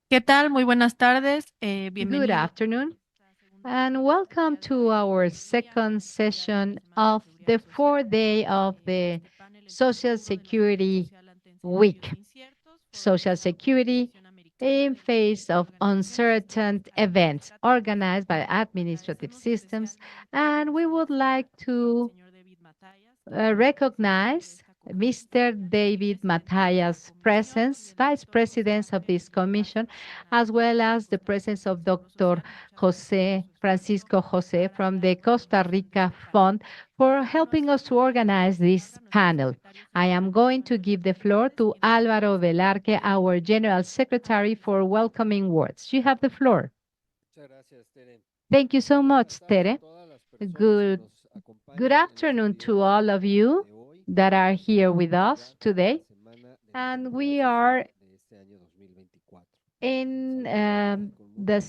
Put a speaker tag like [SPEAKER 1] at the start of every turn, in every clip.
[SPEAKER 1] ¿Qué tal? Muy buenas tardes.
[SPEAKER 2] Good
[SPEAKER 1] Bienvenidos
[SPEAKER 2] afternoon, and welcome to our second session of the fourth day of the Social Security Week. Social Security in face of uncertain events organized by administrative systems, and we would like to recognize Mr. David Mataya's presence, Vice President of this Commission, as well as the presence of Dr. Francisco Jose from the Costa Rica Fund for helping us to organize this panel. I am going to give the floor to Álvaro Velarque, our General Secretary, for welcoming words. You have the floor. Thank you so much, Tere. Good Good afternoon to all of you that are here with us today. And we are in the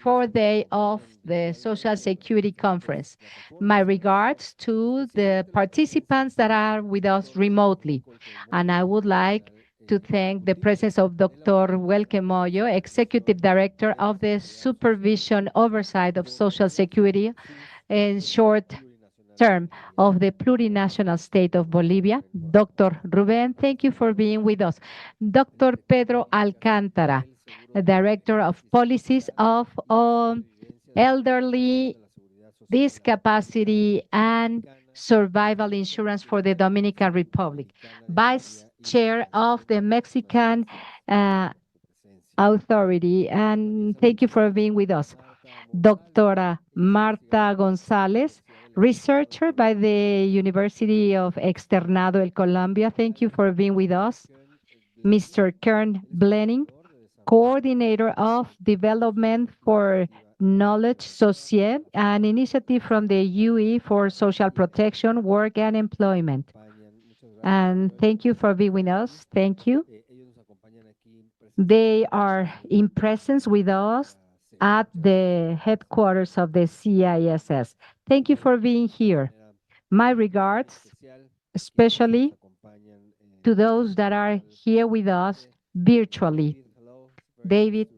[SPEAKER 2] fourth day of the Social Security Conference. My regards to the participants that are with us remotely. And I would like to thank the presence of Dr. Welke Moyo, Executive Director of the Supervision Oversight of Social Security, in short term of the plurinational state of Bolivia. Dr. Ruben, thank you for being with us. Dr. Pedro Alcántara, the Director of Policies of Elderly Discapacity and Survival Insurance for the Dominican Republic, Vice Chair of the Mexican uh, Authority, and thank you for being with us. Doctora Marta González, researcher by the University of Externado El Colombia. Thank you for being with us. Mr. Kern Blenning, coordinator of development for Knowledge Societe, an initiative from the UE for social protection, work, and employment. And thank you for being with us. Thank you. They are in presence with us at the headquarters of the CISS. Thank you for being here. My regards, especially to those that are here with us virtually. David,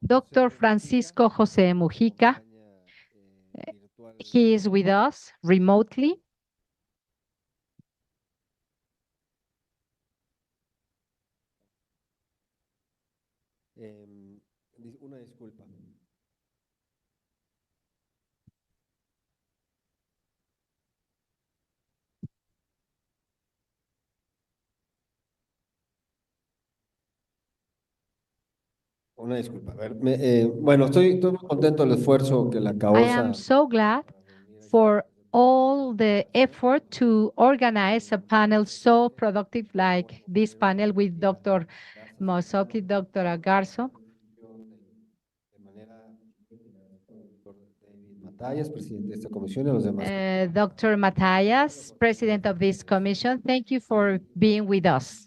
[SPEAKER 2] Dr. Francisco Jose Mujica, he is with us remotely.
[SPEAKER 3] Una disculpa. A ver, bueno, estoy muy contento del esfuerzo que la
[SPEAKER 2] I am
[SPEAKER 3] causa
[SPEAKER 2] so glad for all the effort to organize a panel so productive like this panel with Dr. Mosoki, Dr. Agarzo,
[SPEAKER 3] de manera doctor David Matallas, presidente de esta comisión, y a los demás
[SPEAKER 2] Dr. Matthias, president of this commission. Thank you for being with us.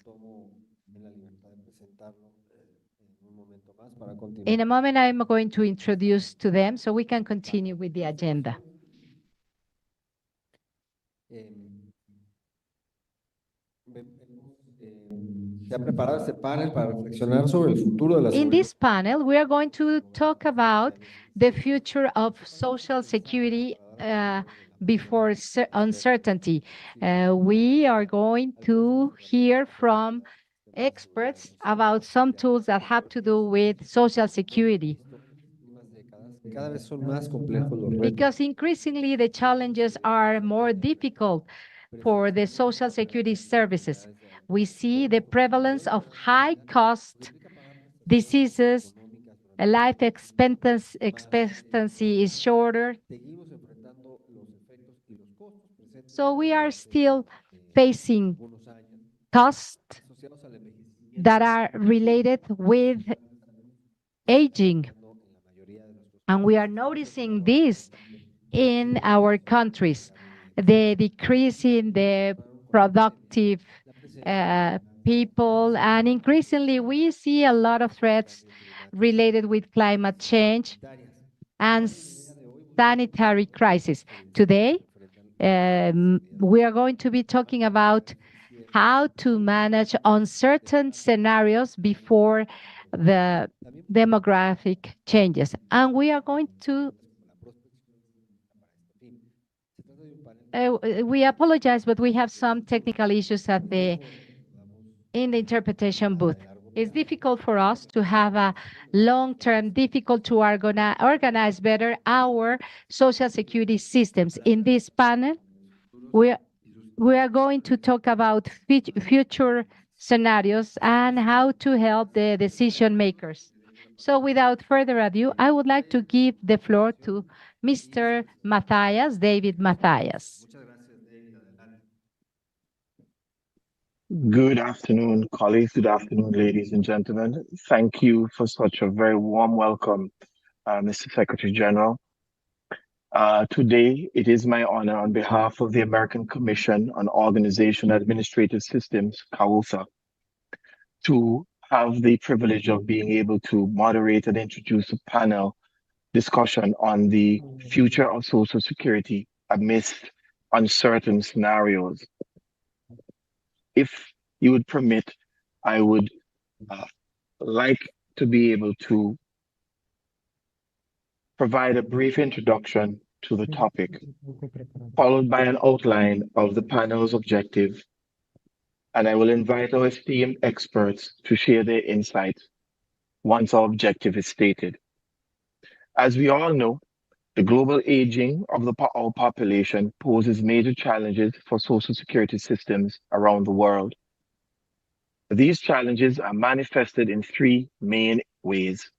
[SPEAKER 3] tomo la libertad de presentarlo en un momento más para continuar.
[SPEAKER 2] In a moment, I'm going to introduce to them so we can continue with the agenda.
[SPEAKER 3] Se ha preparado este panel para reflexionar sobre el futuro de la
[SPEAKER 2] In
[SPEAKER 3] seguridad.
[SPEAKER 2] this panel, we are going to talk about the future of Social Security before uncertainty. We are going to hear from experts about some tools that have to do with Social Security.
[SPEAKER 3] Cada vez son más complejos los retos.
[SPEAKER 2] Because increasingly the challenges are more difficult for the Social Security services. We see the prevalence of high cost diseases, life expectancy is shorter. So we are still facing costs that are related with aging. And we are noticing this in our countries. The decrease in the productive people. And increasingly, we see a lot of threats related with climate change and sanitary crisis. Today, we are going to be talking about how to manage uncertain scenarios before the demographic changes. And we are going to, we apologize, but we have some technical issues at in the interpretation booth. It's difficult for us to have a long-term, difficult to organize better our social security systems. In this panel, we we are going to talk about future scenarios and how to help the decision makers. So without further ado, I would like to give the floor to Mr. Matthias, David Matthias.
[SPEAKER 4] Good afternoon, colleagues. Good afternoon, ladies and gentlemen. Thank you for such a very warm welcome, Mr. Secretary General. Today, it is my honor on behalf of the American Commission on Organization and Administrative Systems, CAOSA, to have the privilege of being able to moderate and introduce a panel discussion on the future of Social Security amidst uncertain scenarios. If you would permit, I would like to be able to provide a brief introduction to the topic, followed by an outline of the panel's objective, and I will invite our esteemed experts to share their insights once our objective is stated. As we all know, the global aging of our population poses major challenges for Social Security systems around the world. These challenges are manifested in three main ways: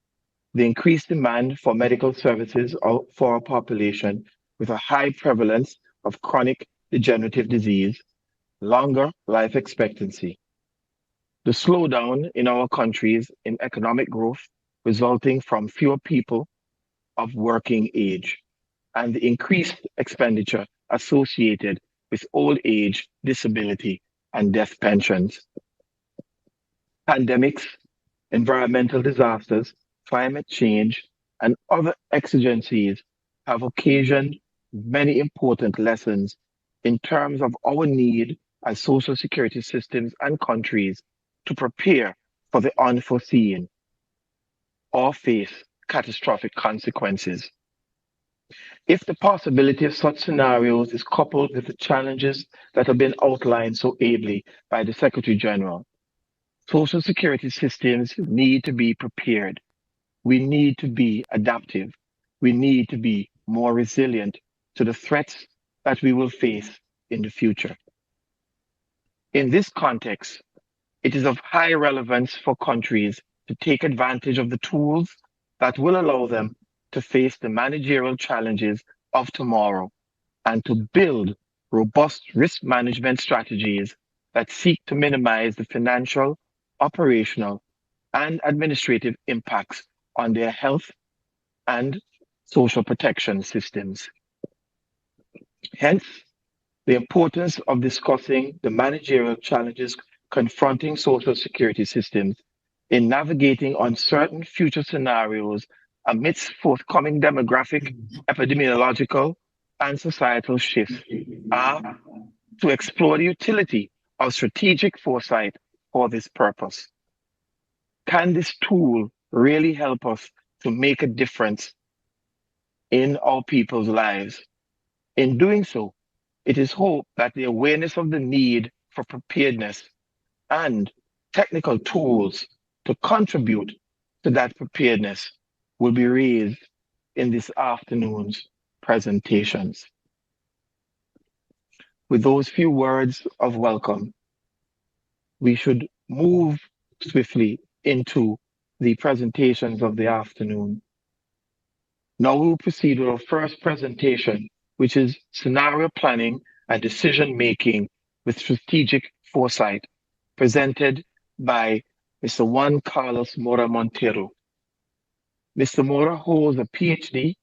[SPEAKER 4] the increased demand for medical services for our population with a high prevalence of chronic degenerative disease, longer life expectancy, the slowdown in our countries in economic growth resulting from fewer people of working age, and the increased expenditure associated with old age, disability, and death pensions. Pandemics, environmental disasters, climate change, and other exigencies have occasioned many important lessons in terms of our need as social security systems and countries to prepare for the unforeseen or face catastrophic consequences. If the possibility of such scenarios is coupled with the challenges that have been outlined so ably by the Secretary General, social security systems need to be prepared. We need to be adaptive. We need to be more resilient to the threats that we will face in the future. In this context, it is of high relevance for countries to take advantage of the tools that will allow them to face the managerial challenges of tomorrow and to build robust risk management strategies that seek to minimize the financial, operational, and administrative impacts on their health and social protection systems. Hence, the importance of discussing the managerial challenges confronting social security systems in navigating uncertain future scenarios amidst forthcoming demographic, epidemiological, and societal shifts are to explore the utility of strategic foresight for this purpose. Can this tool really help us to make a difference in our people's lives? In doing so, it is hoped that the awareness of the need for preparedness and technical tools to contribute to that preparedness will be raised in this afternoon's presentations. With those few words of welcome, we should move swiftly into the presentations of the afternoon. Now we will proceed with our first presentation, which is scenario planning and decision making with strategic foresight, presented by Mr. Juan Carlos Mora Montero. Mr. Mora holds a PhD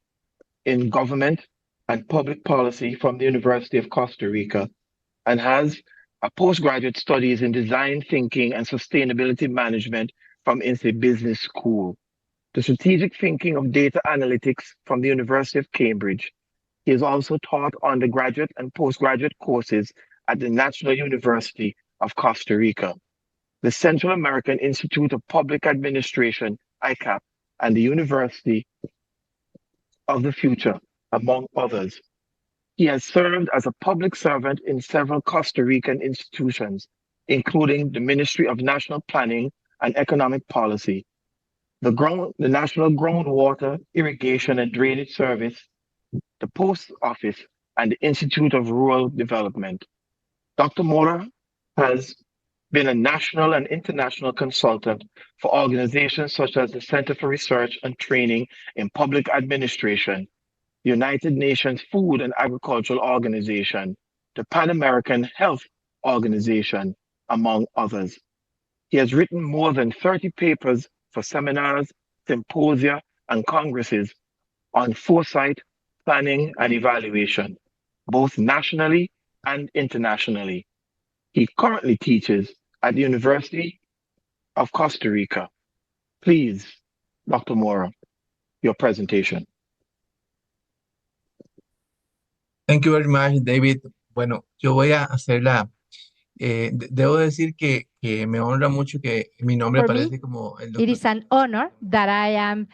[SPEAKER 4] in government and public policy from the University of Costa Rica and has a postgraduate studies in design thinking and sustainability management from INSEE Business School, the strategic thinking of data analytics from the University of Cambridge. He has also taught undergraduate and postgraduate courses at the National University of Costa Rica, the Central American Institute of Public Administration, ICAP, and the University of the Future, among others. He has served as a public servant in several Costa Rican institutions, including the Ministry of National Planning and Economic Policy, the National Groundwater Irrigation and Drainage Service, the Post Office, and the Institute of Rural Development. Dr. Mora has been a national and international consultant for organizations such as the Center for Research and Training in Public Administration, the United Nations Food and Agricultural Organization, the Pan American Health Organization, among others. He has written more than 30 papers for seminars, symposia, and congresses on foresight, planning, and evaluation, both nationally and internationally. He currently teaches at the University of Costa Rica. Please, Dr. Mora, your presentation.
[SPEAKER 5] Thank you very much, David. Bueno, yo voy a hacerla. Debo decir que me honra mucho que mi nombre
[SPEAKER 2] For me,
[SPEAKER 5] aparece como el
[SPEAKER 2] it
[SPEAKER 5] doctor.
[SPEAKER 2] is an honor that I am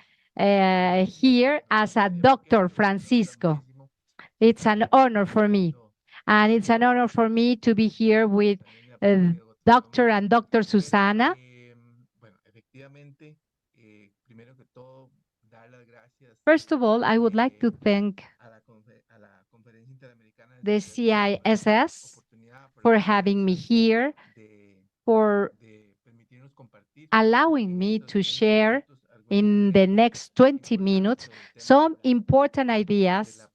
[SPEAKER 2] here as a Dr. Francisco. It's an honor for me. And it's an honor for me to be here with Dr. and Dr. Susana.
[SPEAKER 5] Bueno, efectivamente, primero que todo, dar las gracias
[SPEAKER 2] First of all, I would like to thank
[SPEAKER 5] a la Conferencia Interamericana
[SPEAKER 2] the
[SPEAKER 5] de
[SPEAKER 2] CISS for having me here, for
[SPEAKER 5] permitirnos compartir
[SPEAKER 2] allowing me to share in the next 20 minutes some important ideas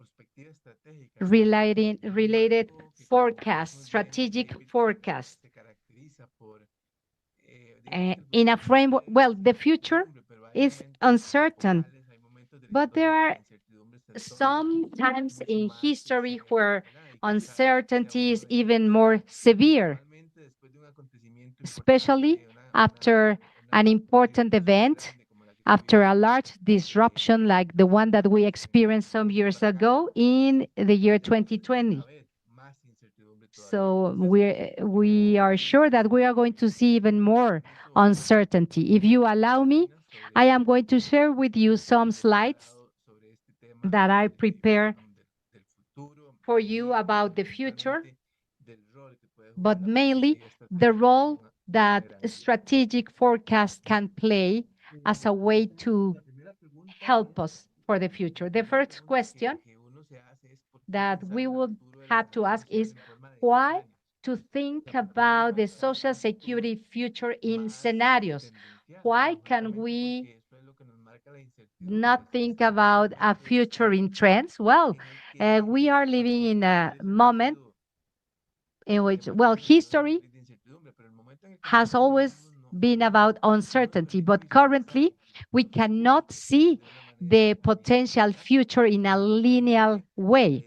[SPEAKER 2] related forecast, strategic forecast. In a framework, well, the future is uncertain, but there are some times in history where uncertainty is even more severe, especially after an important event, after a large disruption like the one that we experienced some years ago in the year 2020. So we are sure that we are going to see even more uncertainty. If you allow me, I am going to share with you some slides that I prepare for you about the future, but mainly the role that strategic forecast can play as a way to help us for the future. The first question that we would have to ask is why to think about the Social Security future in scenarios? Why can we not think about a future in trends? Well, we are living in a moment in which, well, history has always been about uncertainty, but currently we cannot see the potential future in a linear way.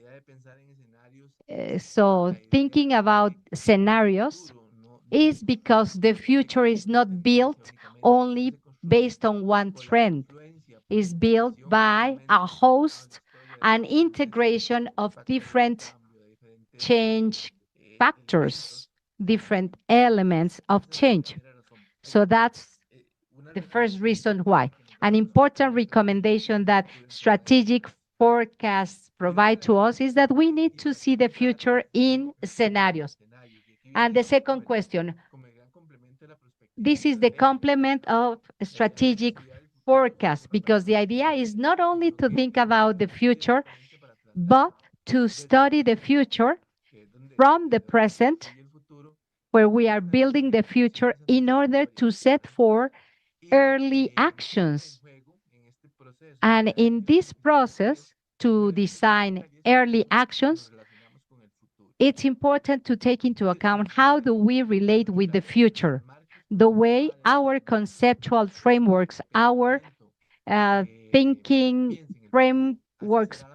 [SPEAKER 2] So thinking about scenarios is because the future is not built only based on one trend. It's built by a host, an integration of different change factors, different elements of change. So that's the first reason why. An important recommendation that strategic forecasts provide to us is that we need to see the future in scenarios. And the second question, this is the complement of strategic forecast, because the idea is not only to think about the future, but to study the future from the present, where we are building the future in order to set for early actions. And in this process, to design early actions, it's important to take into account how do we relate with the future, the way our conceptual frameworks, our thinking frameworks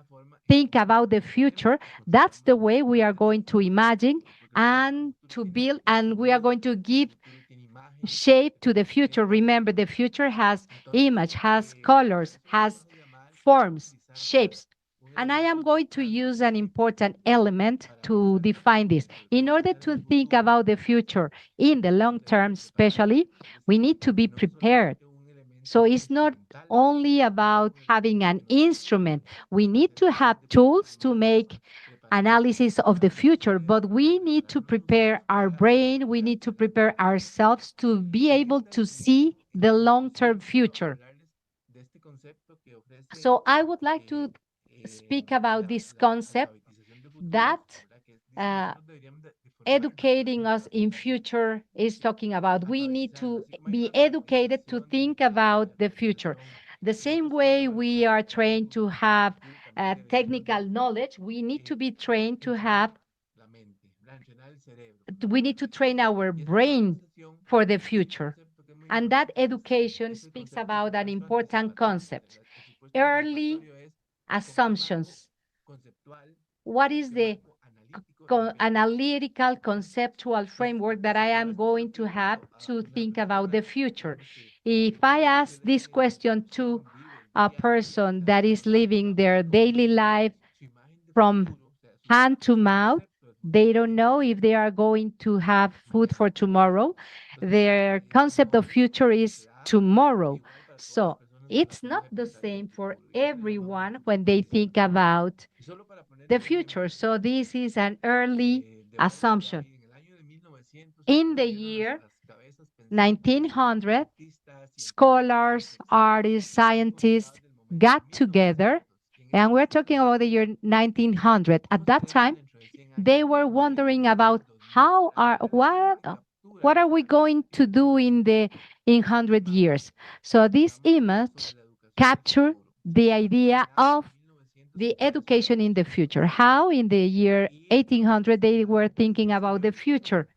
[SPEAKER 2] think about the future. That's the way we are going to imagine and to build, and we are going to give shape to the future. Remember, the future has image, has colors, has forms, shapes. And I am going to use an important element to define this. In order to think about the future in the long term, especially, we need to be prepared. So it's not only about having an instrument. We need to have tools to make analysis of the future, but we need to prepare our brain, we need to prepare ourselves to be able to see the long-term future. So I would like to speak about this concept that uh, educating us in future is talking about. We need to be educated to think about the future. The same way we are trained to have technical knowledge, we need to be trained to have, we need to train our brain for the future. And that education speaks about an important concept, early assumptions. What is the analytical conceptual framework that I am going to have to think about the future? If I ask this question to a person that is living their daily life from hand to mouth, they don't know if they are going to have food for tomorrow. Their concept of future is tomorrow. So it's not the same for everyone when they think about the future. So this is an early assumption. In the year 1900, scholars, artists, scientists got together, and we're talking about the year 1900. At that time, they were wondering about what are we going to do in 100 years. So this image captured the idea of the education in the future. How in the year 1800 they were thinking about the future,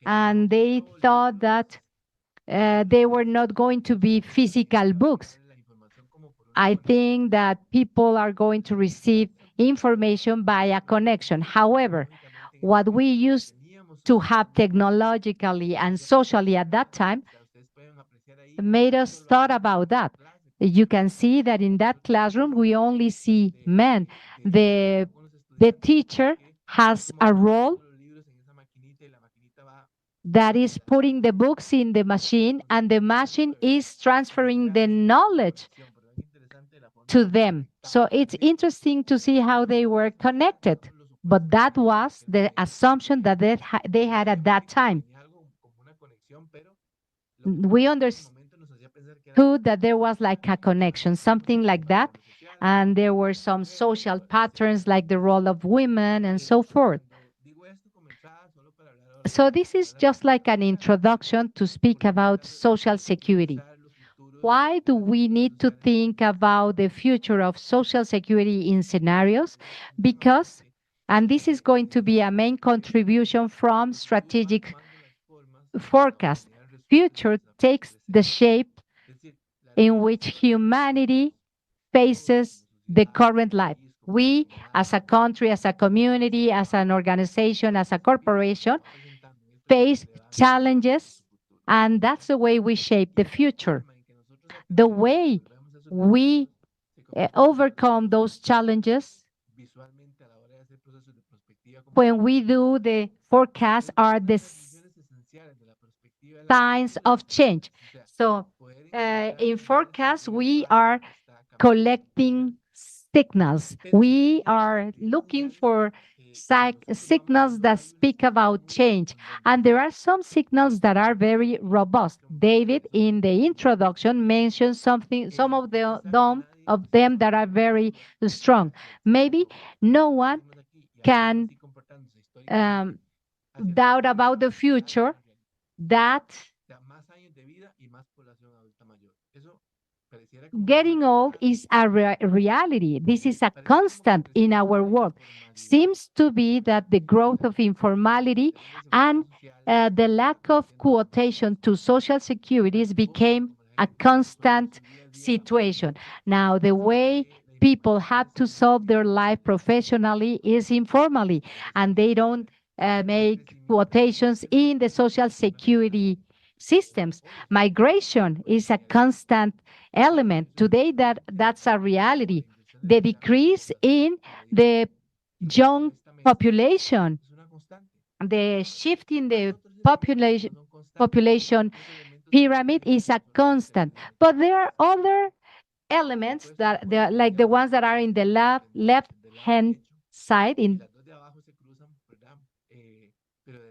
[SPEAKER 2] and they thought that they were not going to be physical books. I think that people are going to receive information by a connection. However, what we used to have technologically and socially at that time made us thought about that. You can see that in that classroom, we only see men. The, the teacher has a role that is putting the books in the machine, and the machine is transferring the knowledge to them. So it's interesting to see how they were connected. But that was the assumption that they had at that time. We understood that there was like a connection, something like that. And there were some social patterns like the role of women and so forth. So this is just like an introduction to speak about social security. Why do we need to think about the future of social security in scenarios? Because, and this is going to be a main contribution from strategic forecast, future takes the shape in which humanity faces the current life. We, as a country, as a community, as an organization, as a corporation, face challenges, and that's the way we shape the future. The way we overcome those challenges when we do the forecast are the signs of change. So in forecast, we are collecting signals. We are looking for signals that speak about change. And there are some signals that are very robust. David, in the introduction, mentioned some of them that are very strong. Maybe no one can doubt about the future that getting old is a reality. This is a constant in our world. Seems to be that the growth of informality and the lack of quotation to social securities became a constant situation. Now, the way people have to solve their life professionally is informally, and they don't make quotations in the social security systems. Migration is a constant element. Today, that's a reality. The decrease in the young population, the shift in the population pyramid is a constant. But there are other elements that they are like the ones that are in the left hand side. In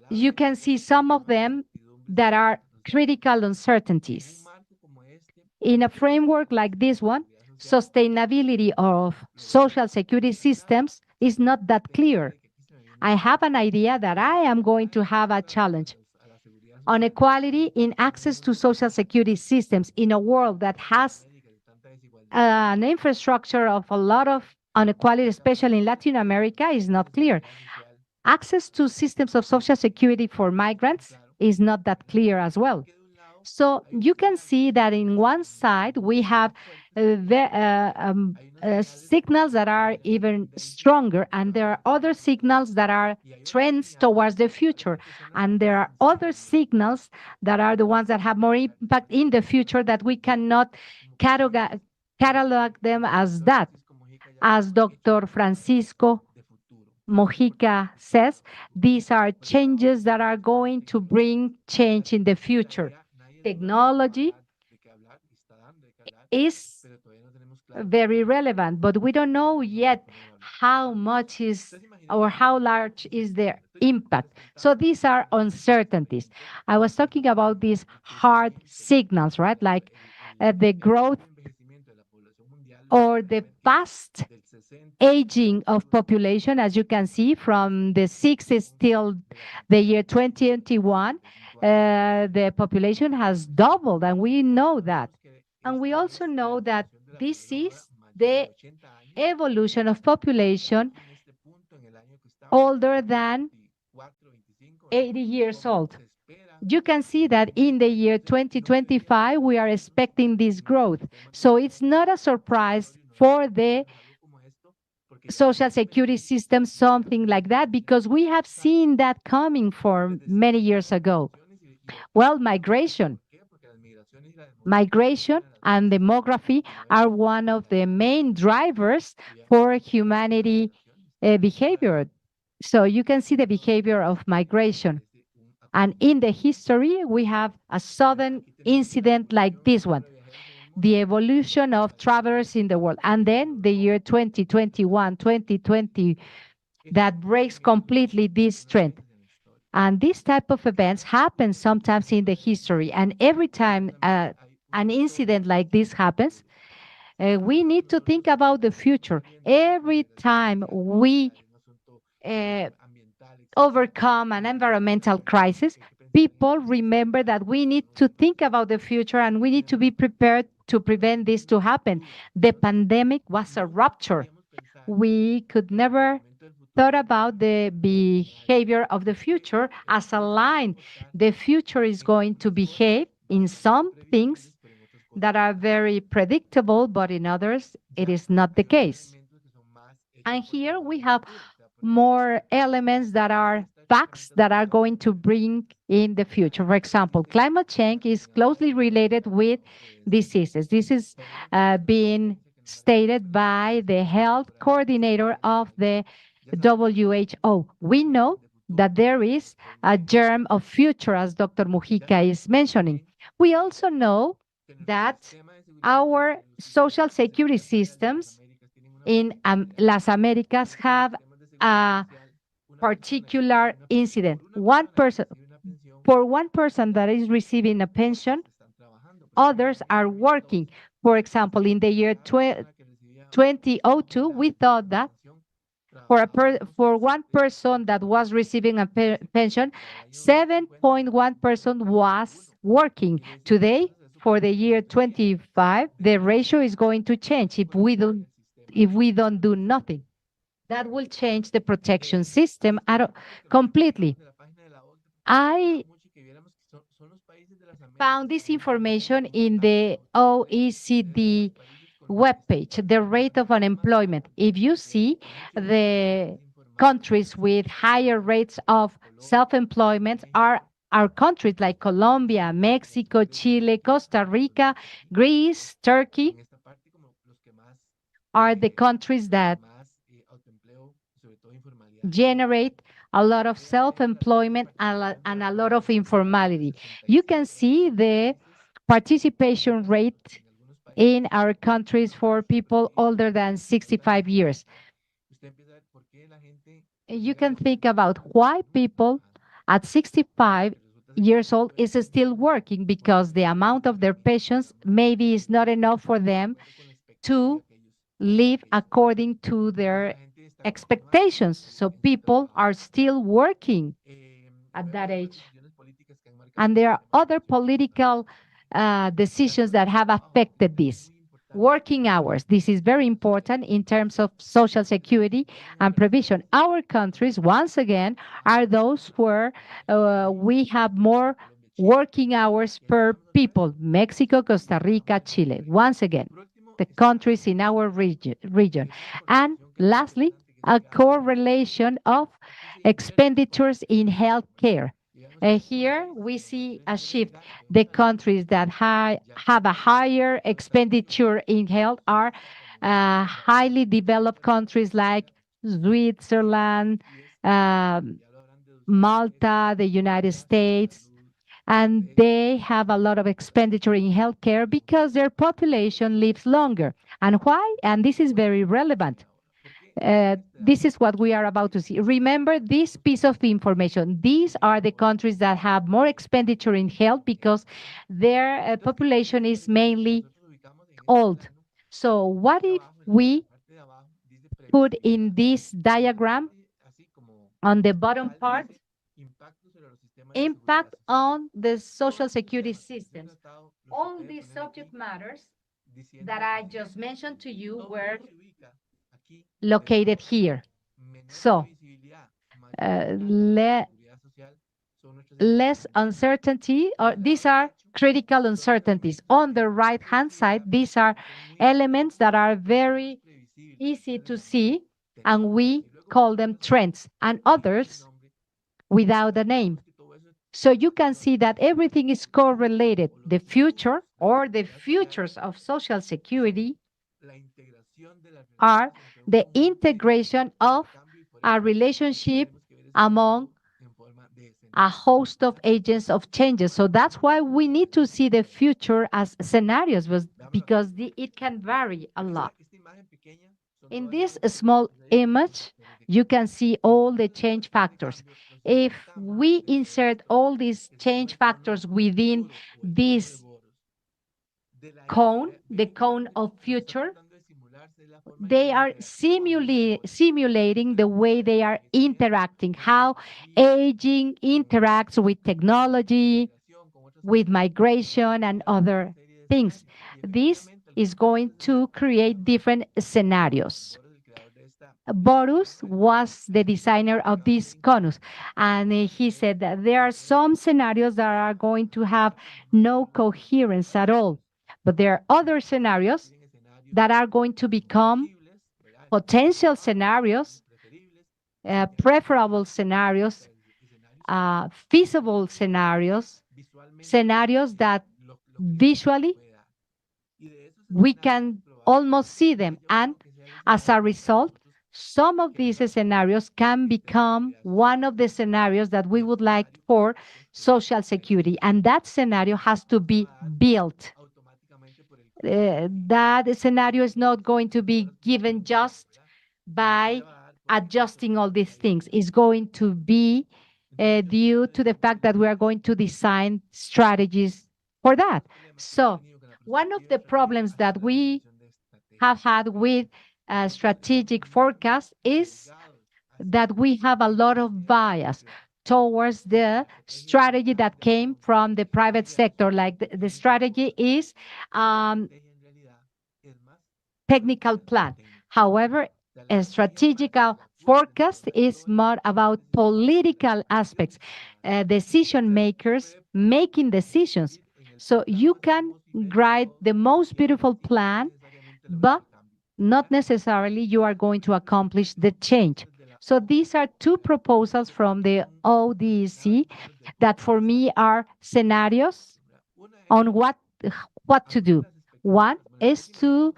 [SPEAKER 2] you can see some of them that are critical uncertainties. In a framework like this one, sustainability of social security systems is not that clear. I have an idea that I am going to have a challenge on equality in access to social security systems in a world that has an infrastructure of a lot of inequality, especially in Latin America, is not clear. Access to systems of social security for migrants is not that clear as well. So you can see that in one side we have signals that are even stronger, and there are other signals that are trends towards the future, and there are other signals that are the ones that have more impact in the future that we cannot catalog them as that. As Dr. Francisco Mojica says, these are changes that are going to bring change in the future. Technology is very relevant, but we don't know yet how much is or how large is their impact. So these are uncertainties. I was talking about these hard signals, right? Like the growth or the past aging of population, as you can see from the 60s till the year 2021, the population has doubled, and we know that. And we also know that this is the evolution of population older than 80 years old. You can see that in the year 2025, we are expecting this growth. So it's not a surprise for the social security system, something like that, because we have seen that coming for many years ago. Well, migration and demography are one of the main drivers for humanity behavior. So you can see the behavior of migration. And in the history, we have a sudden incident like this one, the evolution of travelers in the world. And then the year 2021, 2020, that breaks completely this trend. And this type of events happen sometimes in the history. And every time an incident like this happens, we need to think about the future. Every time we uh, overcome an environmental crisis, people remember that we need to think about the future and we need to be prepared to prevent this to happen. The pandemic was a rupture. We could never thought about the behavior of the future as a line. The future is going to behave in some things that are very predictable, but in others, it is not the case. And here we have more elements that are facts that are going to bring in the future. For example, climate change is closely related with diseases. This is being stated by the health coordinator of the WHO. We know that there is a germ of future, as Dr. Mujica is mentioning. We also know that our social security systems in Las Americas have a particular incident. For one person that is receiving a pension, others are working. For example, in the year 2002, we thought that for one person that was receiving a pension, 7.1% was working. Today, for the year 25, the ratio is going to change if we don't do nothing. That will change the protection system completely. I found this information in the OECD webpage, the rate of unemployment. If you see the countries with higher rates of self-employment are countries like Colombia, Mexico, Chile, Costa Rica, Greece, Turkey are the countries that generate a lot of self-employment and a lot of informality. You can see the participation rate in our countries for people older than 65 years. You can think about why people at 65 years old is still working because the amount of their pensions maybe is not enough for them to live according to their expectations. So people are still working at that age. And there are other political decisions that have affected this. Working hours. This is very important in terms of social security and provision. Our countries, once again, are those where we have more working hours per people. Mexico, Costa Rica, Chile. Once again, the countries in our region. And lastly, a correlation of expenditures in healthcare. Here we see a shift. The countries that have a higher expenditure in health are highly developed countries like Switzerland, um, Malta, the United States, and they have a lot of expenditure in healthcare because their population lives longer. And why? And this is very relevant. This is what we are about to see. Remember this piece of information. These are the countries that have more expenditure in health because their population is mainly old. So what if we put in this diagram on the bottom part impact on the social security systems? All these subject matters that I just mentioned to you were located here. So less uncertainty, or these are critical uncertainties. On the right-hand side, these are elements that are very easy to see, and we call them trends, and others without a name. So you can see that everything is correlated. The future or the futures of Social Security are the integration of a relationship among a host of agents of changes. So that's why we need to see the future as scenarios because it can vary a lot. In this small image, you can see all the change factors. If we insert all these change factors within this cone, the cone of future, they are simulating the way they are interacting, how aging interacts with technology, with migration and other things. This is going to create different scenarios. Borus was the designer of this conus, and he said that there are some scenarios that are going to have no coherence at all, but there are other scenarios that are going to become potential scenarios, preferable scenarios, feasible scenarios, scenarios that visually we can almost see them. And as a result, some of these scenarios can become one of the scenarios that we would like for Social Security. And that scenario has to be built. That scenario is not going to be given just by adjusting all these things. It's going to be due to the fact that we are going to design strategies for that. So one of the problems that we have had with strategic forecast is that we have a lot of bias towards the strategy that came from the private sector. Like the strategy is technical plan. However, a strategic forecast is more about political aspects, decision makers making decisions. So you can write the most beautiful plan, but not necessarily you are going to accomplish the change. So these are two proposals from the ODC that for me are scenarios on what to do. One is to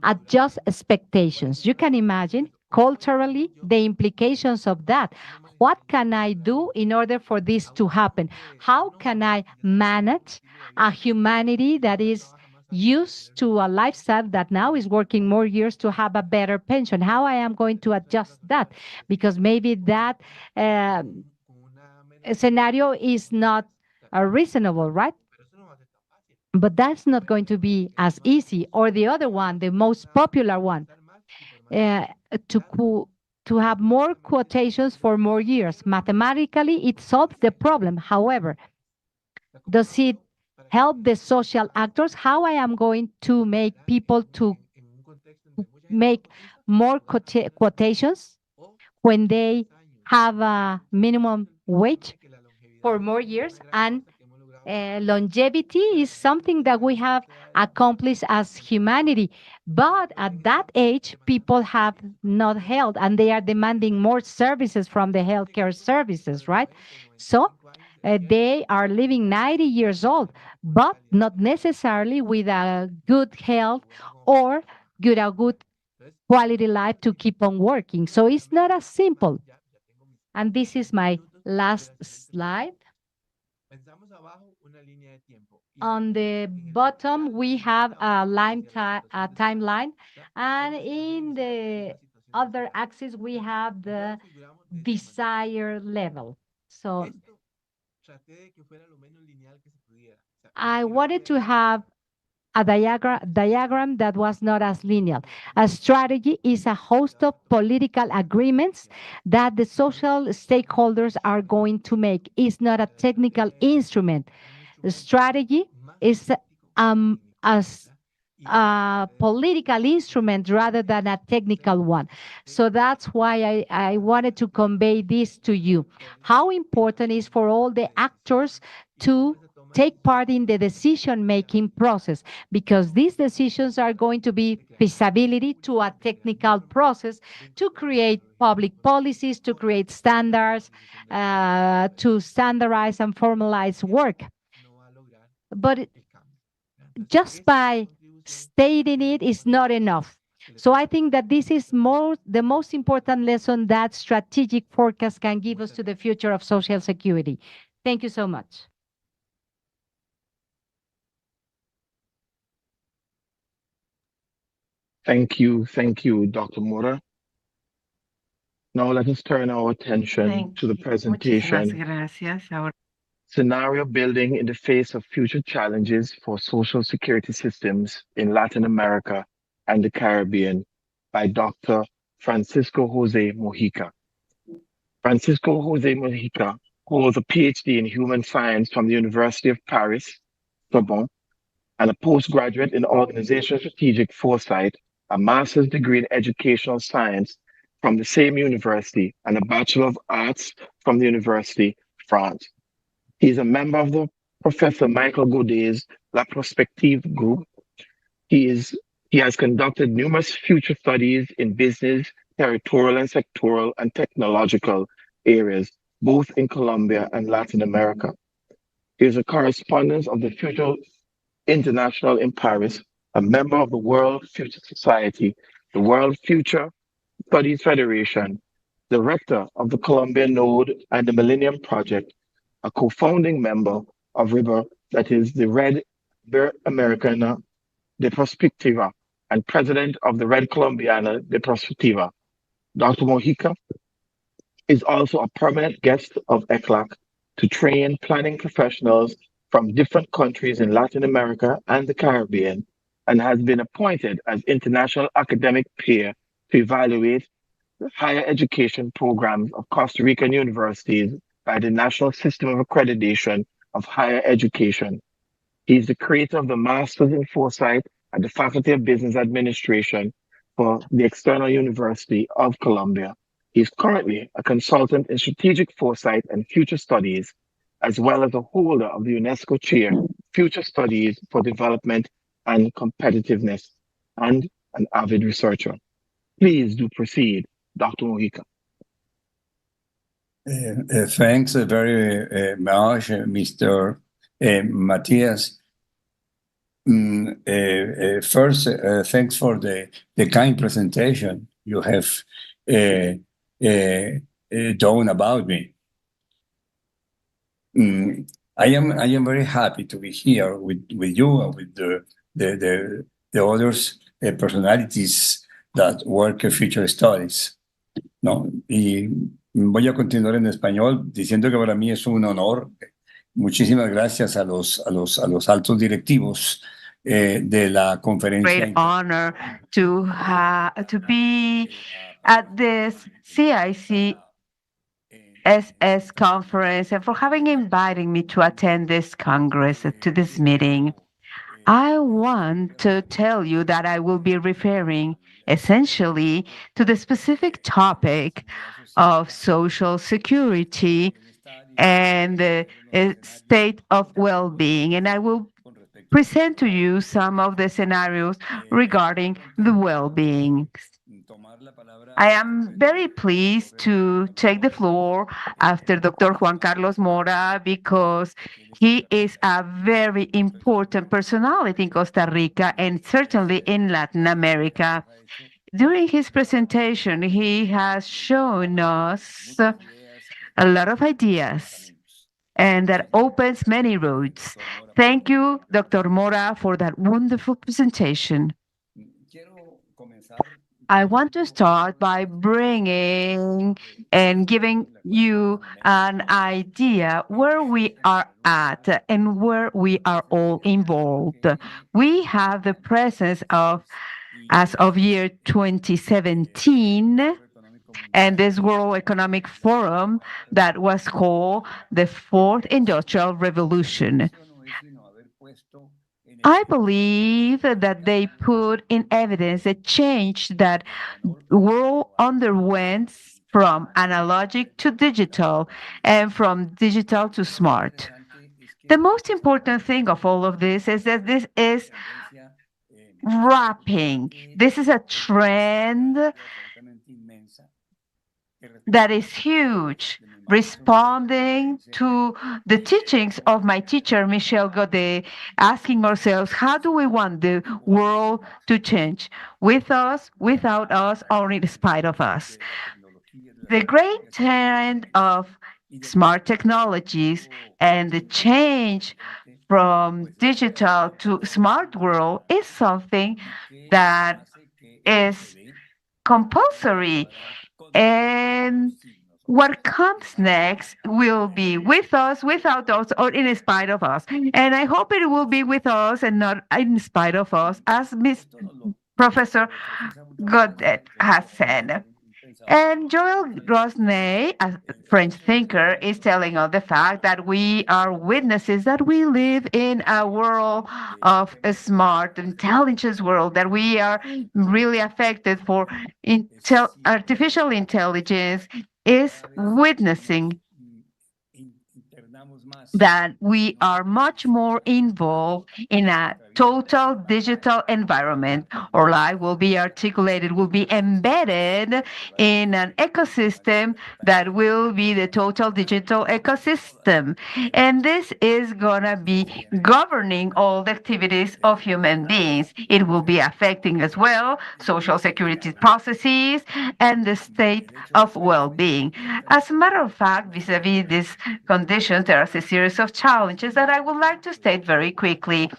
[SPEAKER 2] adjust expectations. You can imagine culturally the implications of that. What can I do in order for this to happen? How can I manage a humanity that is used to a lifestyle that now is working more years to have a better pension? How I am going to adjust that? Because maybe that scenario is not reasonable, right? But that's not going to be as easy. Or the other one, the most popular one, uh, to to have more quotations for more years. Mathematically, it solves the problem. However, does it help the social actors? How I am going to make people to make more quotations when they have a minimum wage for more years? And longevity is something that we have accomplished as humanity. But at that age, people have not health and they are demanding more services from the healthcare services, right? So they are living 90 years old, but not necessarily with a good health or a good quality life to keep on working. So it's not as simple. And this is my last slide. On the bottom, we have a timeline, and in the other axis, we have the desire level. So I wanted to have a diagram that was not as linear. A strategy is a host of political agreements that the social stakeholders are going to make. It's not a technical instrument. The strategy is as a political instrument rather than a technical one. So that's why I wanted to convey this to you. How important is for all the actors to take part in the decision making process, because these decisions are going to be feasibility to a technical process to create public policies, to create standards, to standardize and formalize work. But just by stating it is not enough. So I think that this is the most important lesson that strategic forecast can give us to the future of Social Security. Thank you so much.
[SPEAKER 4] Thank you, Dr. Mora. Now let us turn our attention to the
[SPEAKER 1] Muchísimas
[SPEAKER 4] presentation,
[SPEAKER 1] gracias. Ahora
[SPEAKER 4] Scenario Building in the Face of Future Challenges for Social Security Systems in Latin America and the Caribbean by Dr. Francisco Jose Mojica. Francisco Jose Mojica holds a PhD in Human Science from the University of Paris, Sorbonne, and a postgraduate in Organizational Strategic Foresight, a master's degree in Educational Science from the same university, and a Bachelor of Arts from the University, France. He is a member of the Professor Michael Godet's La Prospective Group. He has conducted numerous future studies in business, territorial and sectoral and technological areas, both in Colombia and Latin America. He is a correspondent of the Future International in Paris, a member of the World Future Society, the World Future Studies Federation, director of the Columbia Node and the Millennium Project, a co-founding member of RIBER, that is the Red Americana de Prospectiva, and president of the Red Colombiana de Prospectiva. Dr. Mojica is also a permanent guest of ECLAC to train planning professionals from different countries in Latin America and the Caribbean, and has been appointed as international academic peer to evaluate the higher education programs of Costa Rican universities by the National System of Accreditation of Higher Education. He is the creator of the Masters in Foresight at the Faculty of Business Administration for the External University of Columbia. He is currently a consultant in strategic foresight and future studies, as well as a holder of the UNESCO Chair, Future Studies for Development and Competitiveness, and an avid researcher. Please do proceed, Dr. Mojica.
[SPEAKER 3] Thanks very much, Mr. Matthias. First, thanks for the kind presentation you have uh, done about me. I am very happy to be here with you and with the others personalities that work in future studies. ¿No? Y voy a continuar en español diciendo que para mí es un honor. Muchísimas gracias a los altos directivos de la conferencia.
[SPEAKER 2] Great honor to be at this CICSS conference and for having invited me to attend this congress, to this meeting. I want to tell you that I will be referring essentially to the specific topic of social security and the state of well-being, and I will present to you some of the scenarios regarding the well-being. I am very pleased to take the floor after Dr. Juan Carlos Mora because he is a very important personality in Costa Rica and certainly in Latin America. During his presentation, he has shown us a lot of ideas and that opens many roads. Thank you, Dr. Mora, for that wonderful presentation. I want to start by bringing and giving you an idea where we are at and where we are all involved. We have the presence of, as of year 2017, and this World Economic Forum that was called the Fourth Industrial Revolution. I believe that they put in evidence a change that the world underwent from analogic to digital and from digital to smart. The most important thing of all of this is that this is wrapping. This is a trend that is huge, responding to the teachings of my teacher, Michel Godet, asking ourselves, how do we want the world to change? With us, without us, or in spite of us? The great trend of smart technologies and the change from digital to smart world is something that is compulsory, and what comes next will be with us, without us, or in spite of us. And I hope it will be with us and not in spite of us, as Professor Godet has said. And Joel Rosnay, a French thinker, is telling us the fact that we are witnesses, that we live in a world of a smart, intelligent world, that we are really affected for artificial intelligence is witnessing that we are much more involved in a total digital environment. Our life will be articulated, will be embedded in an ecosystem that will be the total digital ecosystem. And this is going to be governing all the activities of human beings. It will be affecting as well social security processes and the state of well-being. As a matter of fact, vis-a-vis these conditions, there are a series of challenges that I would like to state very quickly,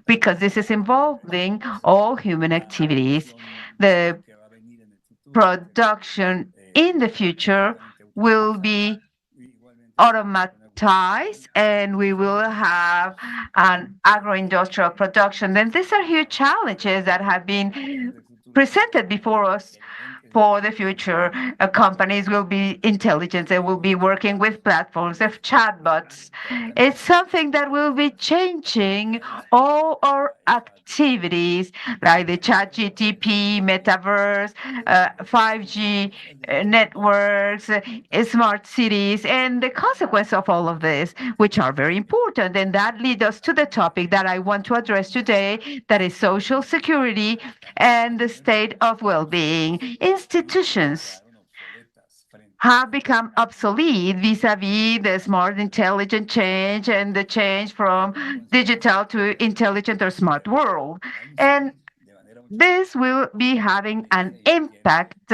[SPEAKER 2] because this is involving all human activities. The production in the future will be automatized, and we will have an agro-industrial production. And these are huge challenges that have been presented before us for the future. Companies will be intelligent. They will be working with platforms of chatbots. It's something that will be changing all our activities, like the chat GTP, metaverse, 5G networks, smart cities, and the consequence of all of this, which are very important. And that leads us to the topic that I want to address today, that is social security and the state of well-being. Institutions
[SPEAKER 6] have become obsolete vis-a-vis the smart, intelligent change and the change from digital to intelligent or smart world. And this will be having an impact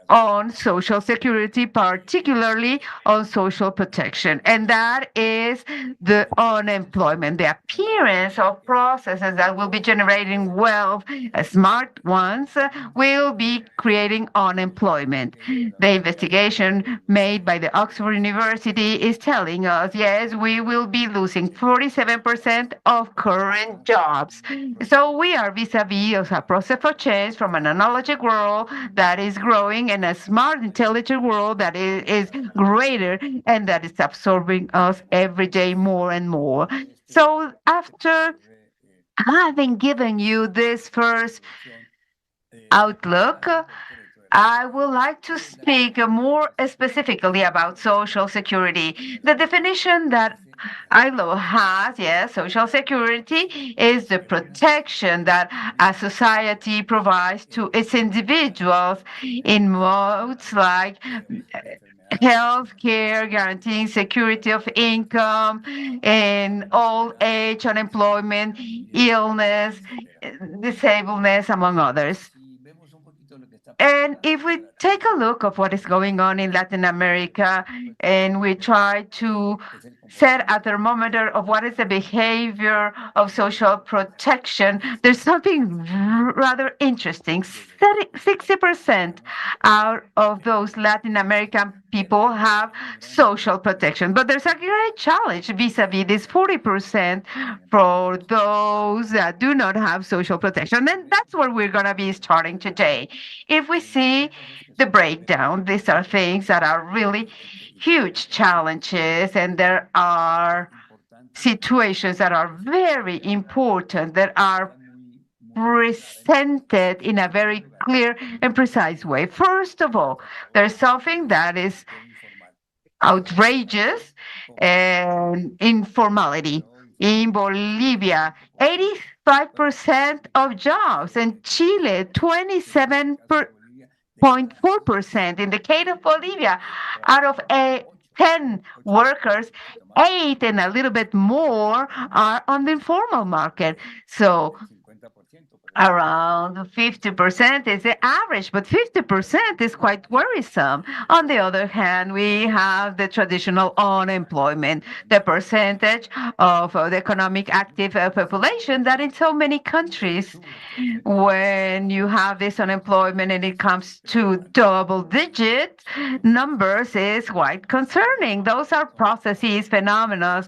[SPEAKER 6] on social security, particularly on social protection. And that is the unemployment, the appearance of processes that will be generating wealth, smart ones, will be creating unemployment. The investigation made by the Oxford University is telling us, yes, we will be losing 47% of current jobs. So we are vis-a-vis a process of change from an analogic world that is growing and a smart, intelligent world that is greater and that is absorbing us every day more and more. So after having given you this first outlook, I would like to speak more specifically about Social Security. The definition that ILO has, yes, Social Security is the protection that a society provides to its individuals in modes like health care, guaranteeing security of income, and old age, unemployment, illness, disableness, among others. And if we take a look of what is going on in Latin America and we try to set a thermometer of what is the behavior of social protection, there's something rather interesting. 60% out of those Latin American people have social protection. But there's a great challenge vis-a-vis this 40% for those that do not have social protection. And that's where we're going to be starting today. If we see the breakdown, these are things that are really huge challenges, and there are situations that are very important that are presented in a very clear and precise way. First of all, there's something that is outrageous and informality. In Bolivia, 85% of jobs. In Chile, 27.4%. In the case of Bolivia, out of 10 workers, 8 and a little bit more are on the informal market. So around 50% is the average, but 50% is quite worrisome. On the other hand, we have the traditional unemployment, the percentage of the economic active population that in so many countries, when you have this unemployment and it comes to double digit numbers, is quite concerning. Those are processes, phenomena,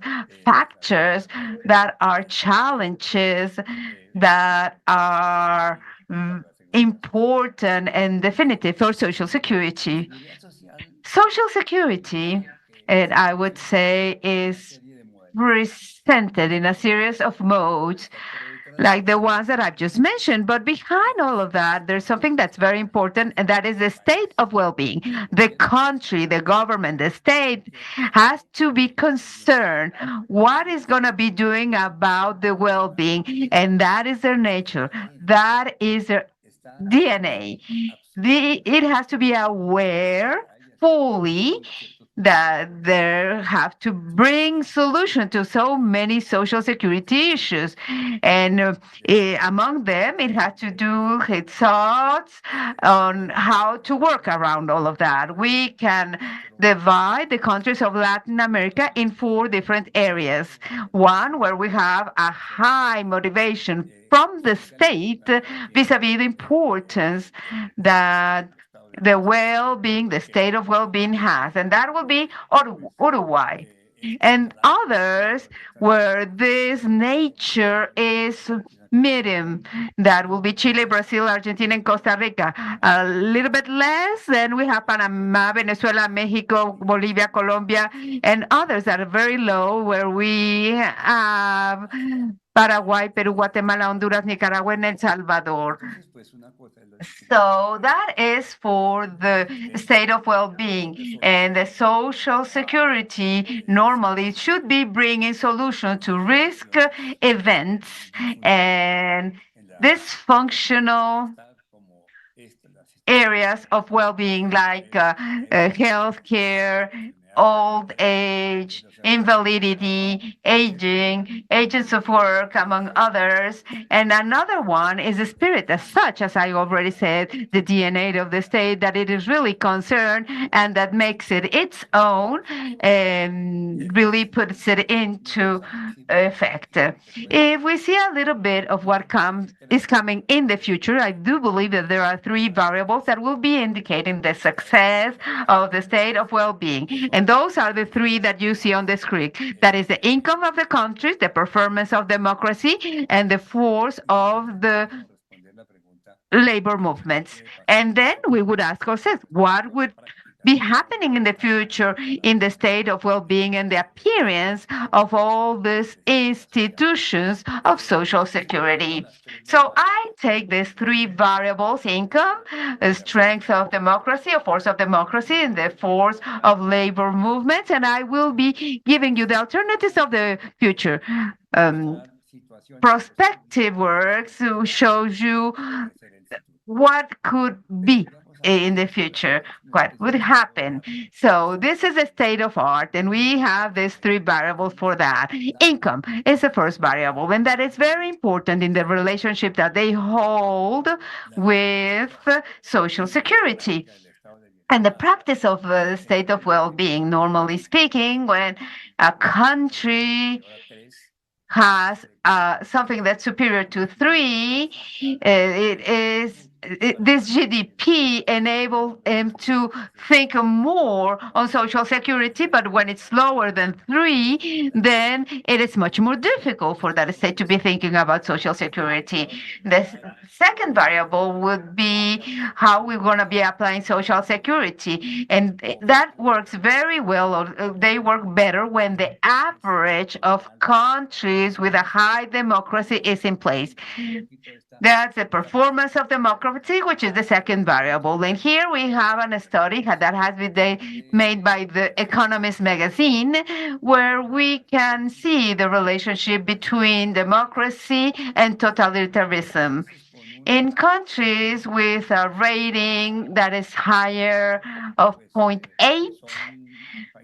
[SPEAKER 6] factors that are challenges that are important and definitive for Social Security. Social Security, and I would say, is presented in a series of modes like the ones that I've just mentioned. But behind all of that, there's something that's very important, and that is the state of well being. The country, the government, the state has to be concerned what is going to be doing about the well being, and that is their nature, that is their DNA. It has to be aware fully that they have to bring solution to so many social security issues, and among them it has to do with thoughts on how to work around all of that. We can divide the countries of Latin America in 4 different areas. One where we have a high motivation from the state vis-a-vis the importance that the well-being, the state of well-being has, and that will be Uruguay. And others where this nature is medium, that will be Chile, Brazil, Argentina, and Costa Rica. A little bit less, then we have Panama, Venezuela, Mexico, Bolivia, Colombia, and others that are very low, where we have Paraguay, Peru, Guatemala, Honduras, Nicaragua, and El Salvador. So that is for the state of well-being, and the social security normally should be bringing solution to risk events and dysfunctional areas of well-being like healthcare, old age, invalidity, aging, agents of work, among others. And another one is the spirit as such, as I already said, the DNA of the state, that it is really concerned and that makes it its own and really puts it into effect. If we see a little bit of what is coming in the future, I do believe that there are three variables that will be indicating the success of the state of well-being. And those are the three that you see on the screen. That is the income of the countries, the performance of democracy, and the force of the labor movements. And then we would ask ourselves, what would be happening in the future in the state of well-being and the appearance of all these institutions of social security. So I take these three variables: income, strength of democracy, a force of democracy, and the force of labor movements, and I will be giving you the alternatives of the future. Prospective works shows you what could be in the future, what would happen. So this is a state of art, and we have these three variables for that. Income is the first variable, and that is very important in the relationship that they hold with social security. And the practice of the state of well-being, normally speaking, when a country has something that's superior to three, this GDP enables them to think more on social security, but when it's lower than three, then it is much more difficult for that state to be thinking about social security. The second variable would be how we're going to be applying social security, and that works very well, or they work better when the average of countries with a high democracy is in place. That's the performance of democracy, which is the second variable. And here we have a study that has been made by the Economist magazine, where we can see the relationship between democracy and totalitarianism. In countries with a rating that is higher of zero point 0.8,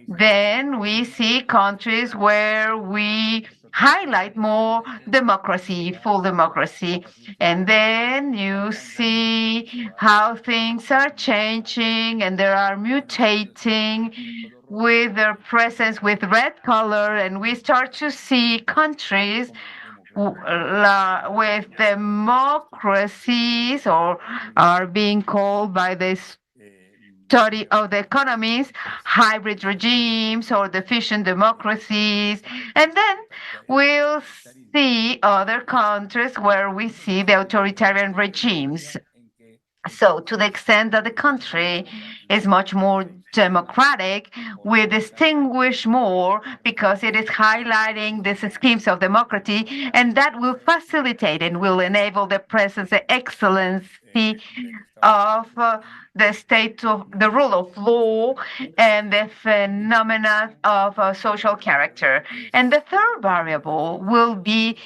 [SPEAKER 6] then we see countries where we highlight more democracy, full democracy. And then you see how things are changing and they are mutating with their presence with red color. And we start to see countries with democracies, or are being called by this study of the economies, hybrid regimes or deficient democracies. And then we'll see other countries where we see the authoritarian regimes. So, to the extent that the country is much more democratic, we distinguish more because it is highlighting these schemes of democracy, and that will facilitate and will enable the presence, the excellency of the state of the rule of law and the phenomena of social character. And the third variable will be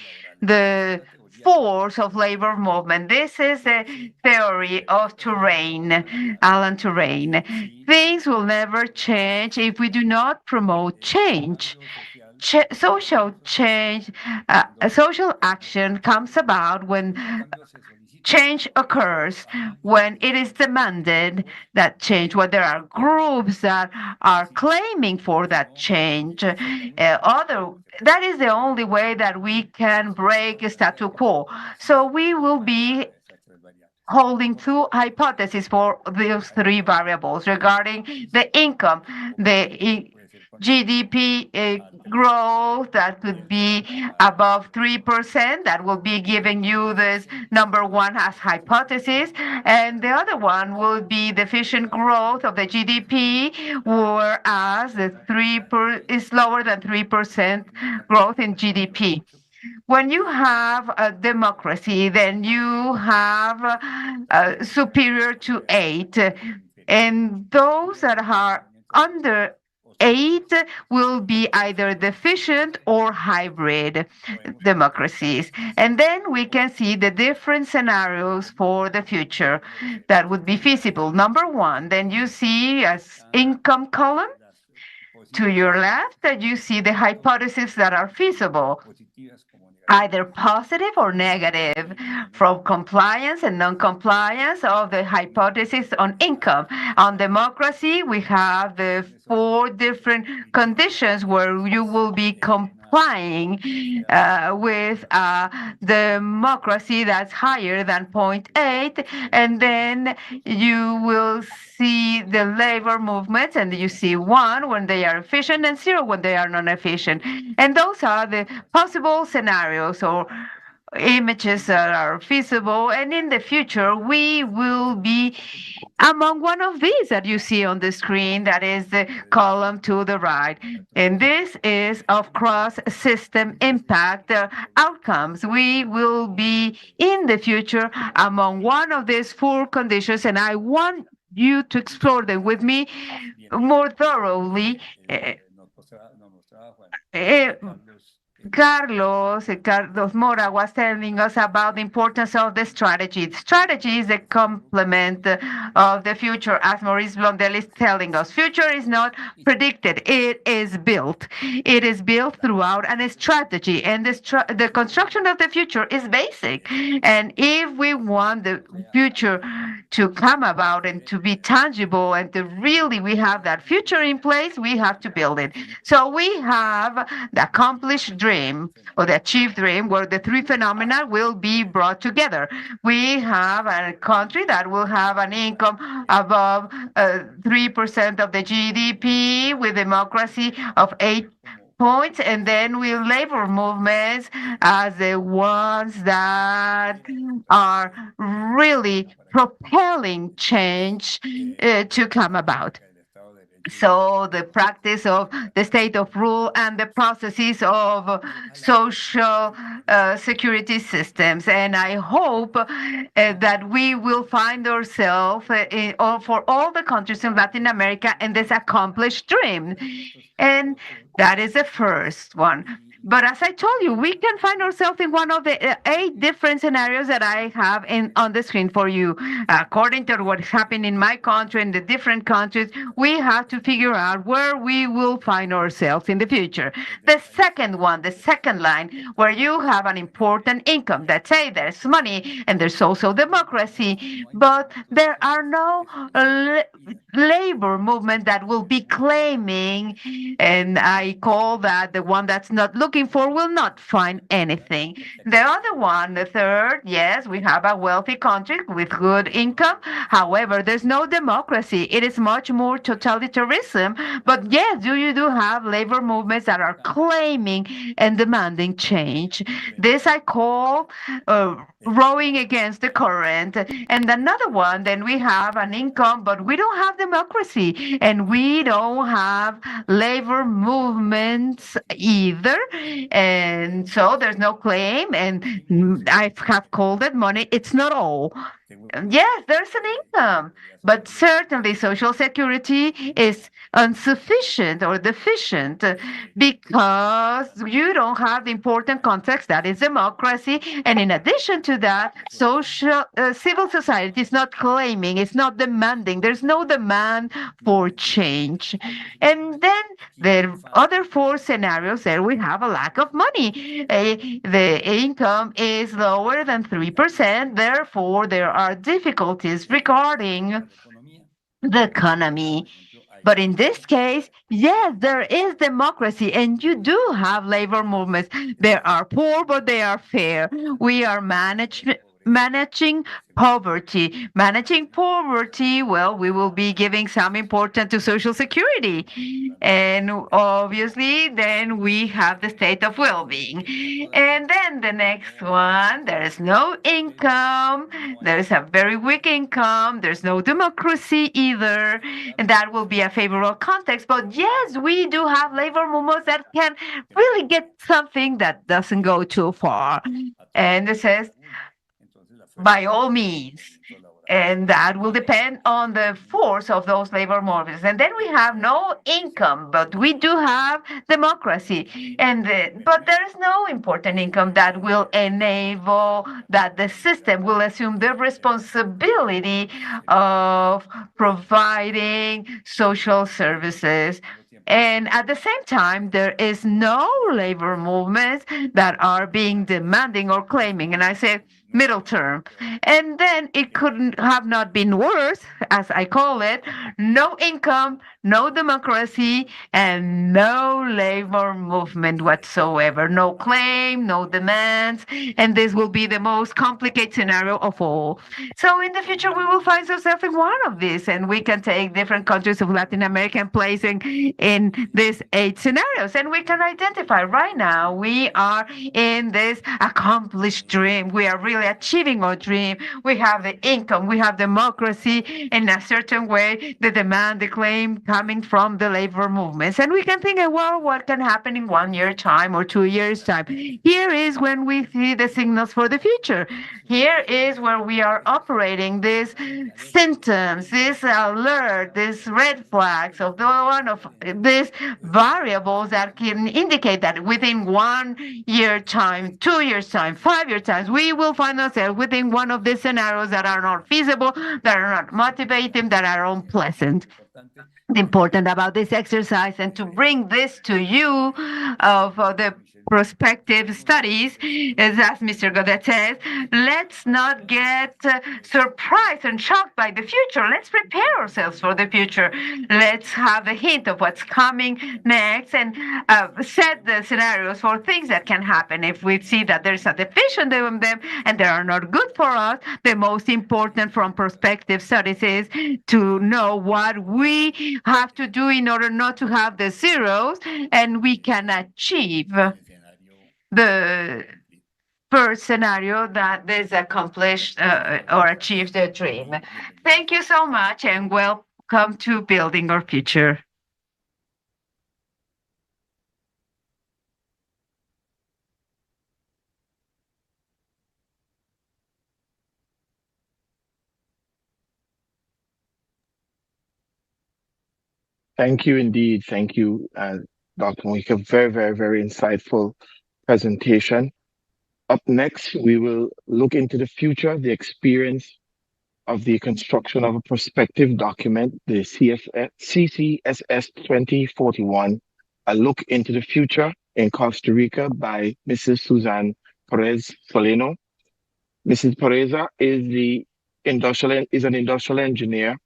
[SPEAKER 6] the force of labor movement. This is the theory of Touraine, Alan Touraine. Things will never change if we do not promote change. Social change, social action comes about when change occurs, when it is demanded that change, when there are groups that are claiming for that change. That is the only way that we can break statu quo. So we will be holding two hypotheses for those three variables regarding the income, the GDP growth that could be above 3%. That will be giving you this number one as hypothesis. And the other one will be deficient growth of the GDP, whereas the is lower than 3% growth in GDP. When you have a democracy, then you have superior to 8. And those that are under 8 will be either deficient or hybrid democracies. And then we can see the different scenarios for the future that would be feasible. Number one, then you see as income column. To your left, you see the hypotheses that are feasible, either positive or negative, from compliance and non-compliance of the hypothesis on income. On democracy, we have the 4 different conditions where you will be complying with democracy that's higher than point 0.8, and then you will see the labor movements, and you see 1 when they are efficient and 0 when they are non-efficient. And those are the possible scenarios or images that are feasible. And in the future, we will be among one of these that you see on the screen, that is the column to the right. And this is of cross-system impact outcomes. We will be in the future among one of these 4 conditions, and I want you to explore them with me more thoroughly. Uh, Carlos Mora was telling us about the importance of the strategy. Strategy is a complement of the future, as Maurice Blondel is telling us. Future is not predicted; it is built. It is built throughout a strategy, and the construction of the future is basic. And if we want the future to come about and to be tangible, and to really we have that future in place, we have to build it. So we have the accomplished dream or the achieved dream where the 3 phenomena will be brought together. We have a country that will have an income above 3% of the GDP with democracy of 8 points, and then we labor movements as the ones that are really propelling change to come about. So the practice of the state of rule and the processes of social security systems. And I hope that we will find ourselves for all the countries in Latin America in this accomplished dream. And that is the first one. But as I told you, we can find ourselves in one of the 8 different scenarios that I have on the screen for you. According to what's happening in my country and the different countries, we have to figure out where we will find ourselves in the future. The second one, the second line, where you have an important income. Let's say there's money and there's also democracy, but there are no labor movement that will be claiming, and I call that the one that's not looking for will not find anything. The other one, the third, yes, we have a wealthy country with good income. However, there's no democracy. It is much more totalitarianism. But yes, you do have labor movements that are claiming and demanding change. This I call rowing against the current. And another one, then we have an income, but we don't have democracy, and we don't have labor movements either. And so there's no claim, and I have called it money. It's not all. Yes, there's an income, but certainly social security is insufficient or deficient because you don't have the important context that is democracy. And in addition to that, civil society is not claiming, it's not demanding. There's no demand for change. And then the other 4 scenarios there, we have a lack of money. The income is lower than 3%. Therefore, there are difficulties regarding the economy. But in this case, yes, there is democracy, and you do have labor movements. They are poor, but they are fair. We are managing poverty. Managing poverty, well, we will be giving some importance to Social Security. And obviously, then we have the state of well-being. And then the next one, there is no income. There is a very weak income. There's no democracy either. And that will be a favorable context. But yes, we do have labor movements that can really get something that doesn't go too far. And it says, by all means, And that will depend on the force of those labor movements. And then we have no income, but we do have democracy. But there is no important income that will enable that the system will assume the responsibility of providing social services. And at the same time, there is no labor movements that are being demanding or claiming. And I say middle term. And then it couldn't have not been worse, as I call it, no income, no democracy, and no labor movement whatsoever. No claim, no demands, and this will be the most complicated scenario of all. So in the future, we will find ourselves in one of these, and we can take different countries of Latin America and place in these 8 scenarios, and we can identify right now we are in this accomplished dream. We are really achieving our dream. We have the income, we have democracy in a certain way, the demand, the claim coming from the labor movements. And we can think, well, what can happen in 1 year time or 2 years time? Here is when we see the signals for the future. Here is where we are operating these symptoms, this alert, these red flags of the one of these variables that can indicate that within 1 year time, 2 years time, 5 years time, we will find ourselves within one of these scenarios that are not feasible, that are not motivating, that are unpleasant. Important about this exercise and to bring this to you of the prospective studies is, as Mr. Godet says, let's not get surprised and shocked by the future. Let's prepare ourselves for the future. Let's have a hint of what's coming next and set the scenarios for things that can happen. If we see that there's a deficient in them and they are not good for us, the most important from prospective studies is to know what we have to do in order not to have the zeros, and we can achieve the first scenario that is accomplished or achieved the dream. Thank you so much and welcome to Building Our Future.
[SPEAKER 4] Thank you indeed. Thank you, Dr. Monica. Very, very, very insightful presentation. Up next, we will look into the future, the experience of the construction of a prospective document, the CCSS 2041, A Look into the Future in Costa Rica by Mrs. Suzanne Perez Soleno. Mrs. Pereza is an industrial engineer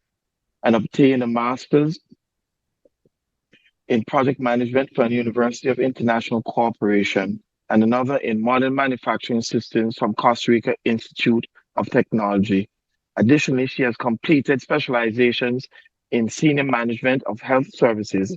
[SPEAKER 4] and obtained a master's in project management from the University of International Cooperation and another in modern manufacturing systems from Costa Rica Institute of Technology. Additionally, she has completed specializations in senior management of health services.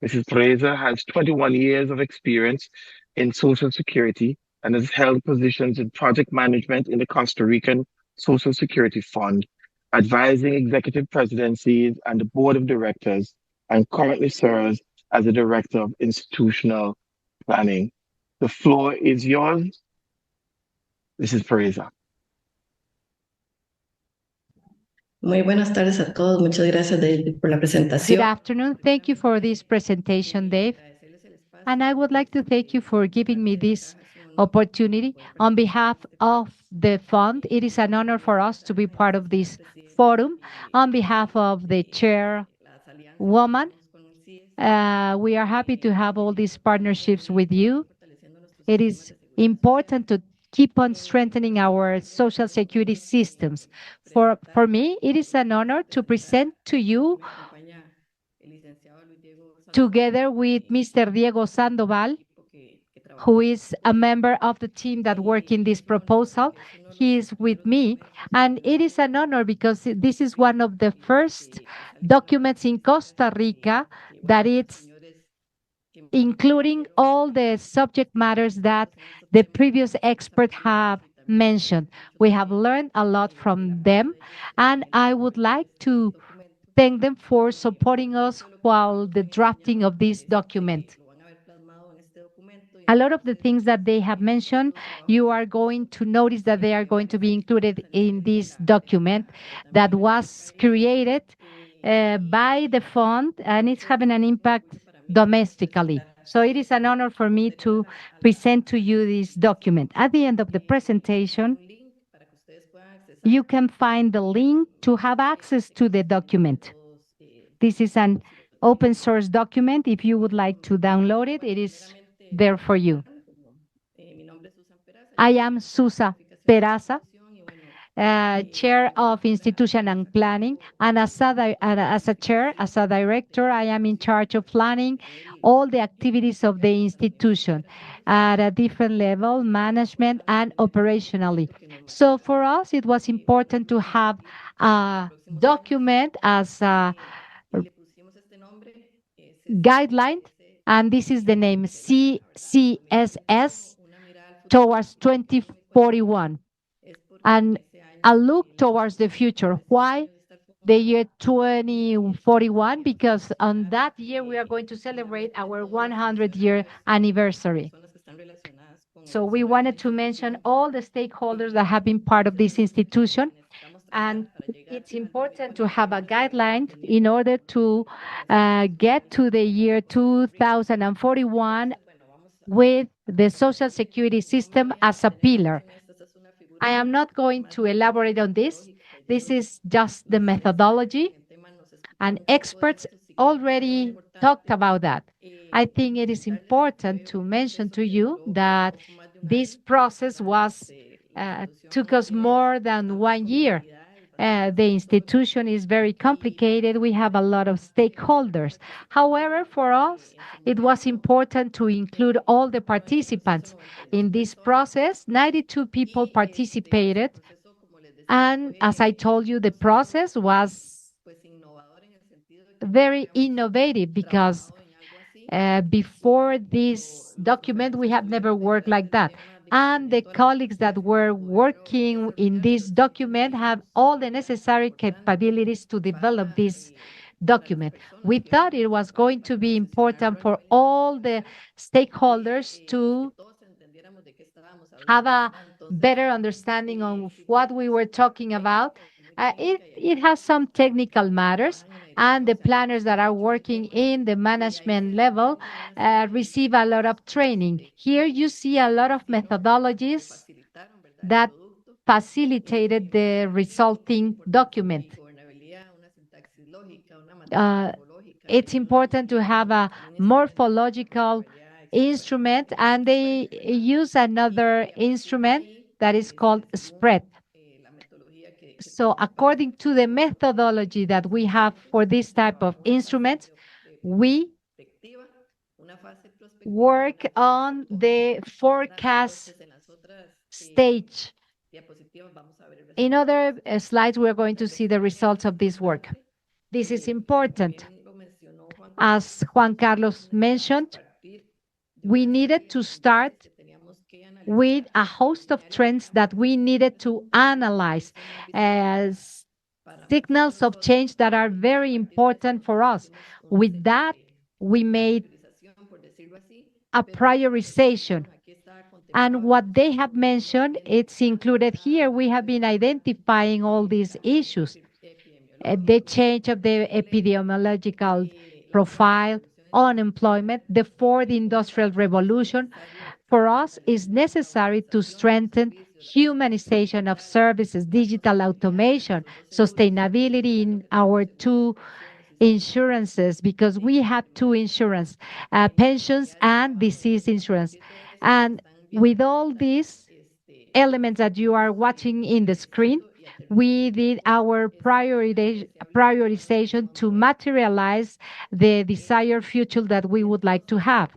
[SPEAKER 4] Mrs. Fraser has 21 years of experience in Social Security and has held positions in project management in the Costa Rican Social Security Fund, advising executive presidencies and the board of directors, and currently serves as the director of institutional planning. The floor is yours, Mrs. Fraser.
[SPEAKER 7] Muy buenas tardes a todos. Muchas gracias, David, por la
[SPEAKER 2] Good
[SPEAKER 7] presentación.
[SPEAKER 2] afternoon. Thank you for this presentation, Dave. And I would like to thank you for giving me this opportunity. On behalf of the fund, it is an honor for us to be part of this forum. On behalf of the chairwoman, we are happy to have all these partnerships with you. It is important to keep on strengthening our social security systems. For me, it is an honor to present to you, together with Mr. Diego Sandoval, who is a member of the team that work in this proposal. He is with me, and it is an honor because this is one of the first documents in Costa Rica that it's including all the subject matters that the previous experts have mentioned. We have learned a lot from them, and I would like to thank them for supporting us while the drafting of this document. A lot of the things that they have mentioned, you are going to notice that they are going to be included in this document that was created by the fund, and it's having an impact domestically. So it is an honor for me to present to you this document. At the end of the presentation, you can find the link to have access to the document. This is an open source document. If you would like to download it, it is there for you. I am Susa Peraza, Chair of Institution and Planning, and as a chair, as a director, I am in charge of planning all the activities of the institution at a different level, management and operationally. So for us, it was important to have a document as a guideline, and this is the name CCSS towards 2041, and a look towards the future. Why the year 2041? Because on that year, we are going to celebrate our 100-year anniversary. So we wanted to mention all the stakeholders that have been part of this institution. And it's important to have a guideline in order to get to the year 2041 with the social security system as a pillar. I am not going to elaborate on this. This is just the methodology, and experts already talked about that. I think it is important to mention to you that this process took us more than 1 year. The institution is very complicated. We have a lot of stakeholders. However, for us, it was important to include all the participants in this process. 92 people participated. And as I told you, the process was very innovative because before this document, we have never worked like that. And the colleagues that were working in this document have all the necessary capabilities to develop this document. We thought it was going to be important for all the stakeholders to have a better understanding of what we were talking about. It has some technical matters, and the planners that are working in the management level receive a lot of training. Here you see a lot of methodologies that facilitated the resulting document. It's important to have a morphological instrument, and they use another instrument that is called spread. So according to the methodology that we have for this type of instruments, we work on the forecast stage. In other slides, we're going to see the results of this work. This is important. As Juan Carlos mentioned, we needed to start with a host of trends that we needed to analyze as signals of change that are very important for us. With that, we made a prioritization. And what they have mentioned, it's included here. We have been identifying all these issues. The change of the epidemiological profile, unemployment, the fourth industrial revolution. For us, is necessary to strengthen humanization of services, digital automation, sustainability in our two insurances, because we have two insurance, pensions and disease insurance. And with all these elements that you are watching in the screen, we did our prioritization to materialize the desired future that we would like to have.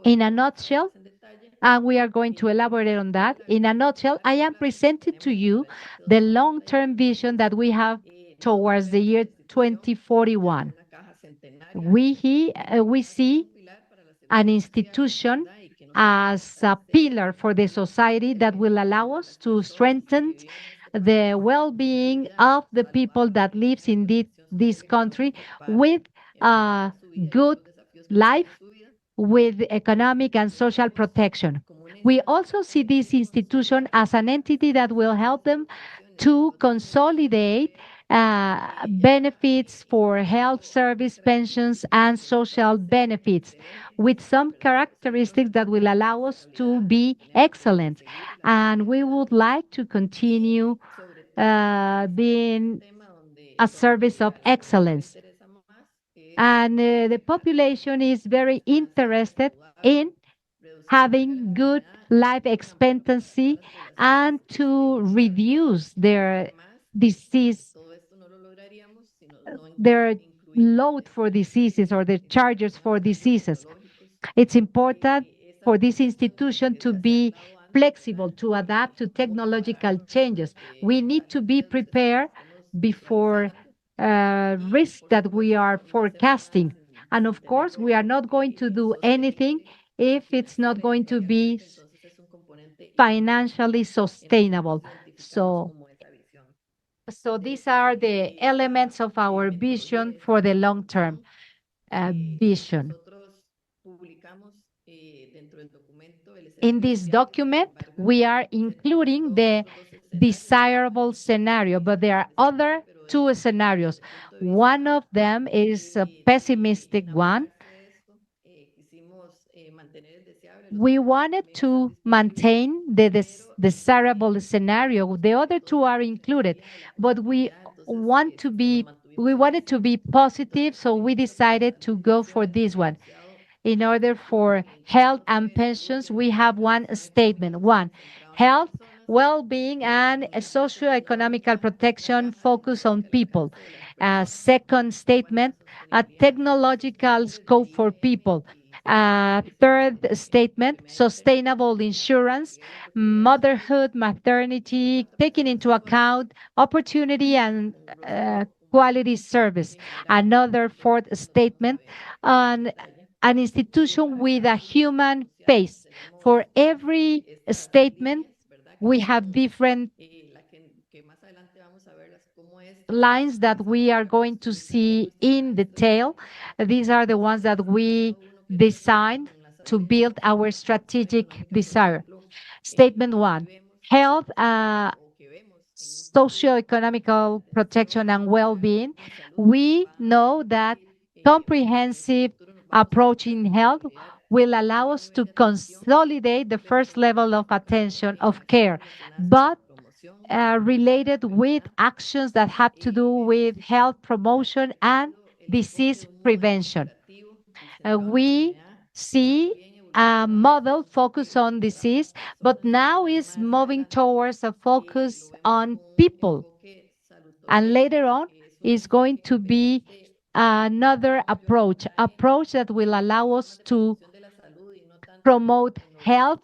[SPEAKER 2] In a nutshell, and we are going to elaborate on that. In a nutshell, I am presenting to you the long-term vision that we have towards the year 2041. We see an institution as a pillar for the society that will allow us to strengthen the well-being of the people that lives in this country with a good life, with economic and social protection. We also see this institution as an entity that will help them to consolidate benefits for health service, pensions, and social benefits with some characteristics that will allow us to be excellent. And we would like to continue being a service of excellence. And the population is very interested in having good life expectancy and to reduce their disease, their load for diseases or the charges for diseases. It's important for this institution to be flexible, to adapt to technological changes. We need to be prepared before risks that we are forecasting. And of course, we are not going to do anything if it's not going to be financially sustainable. So these are the elements of our vision for the long term vision. In this document, we are including the desirable scenario, but there are other two scenarios. One of them is a pessimistic one. We wanted to maintain the desirable scenario. The other two are included, but we wanted to be positive, so we decided to go for this one. In order for health and pensions, we have one statement. One, health, well-being, and socio-economical protection focus on people. Second statement, a technological scope for people. Third statement, sustainable insurance, motherhood, maternity, taking into account opportunity and quality service. Another fourth statement, on an institution with a human face. For every statement, we have different lines that we are going to see in detail. These are the ones that we designed to build our strategic desire. Statement one, health, socioeconomical protection and well-being. We know that comprehensive approach in health will allow us to consolidate the first level of attention of care, but related with actions that have to do with health promotion and disease prevention. We see a model focus on disease, but now is moving towards a focus on people. And later on is going to be another approach that will allow us to promote health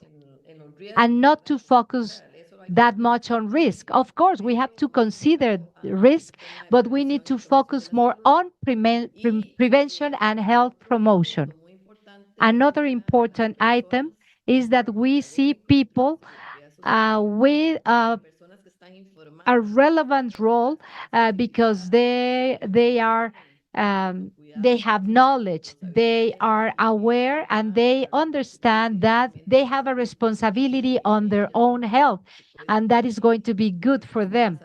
[SPEAKER 2] and not to focus that much on risk. Of course, we have to consider risk, but we need to focus more on prevention and health promotion. Another important item is that we see people with a relevant role because they have knowledge, they are aware, and they understand that they have a responsibility on their own health, and that is going to be good for them.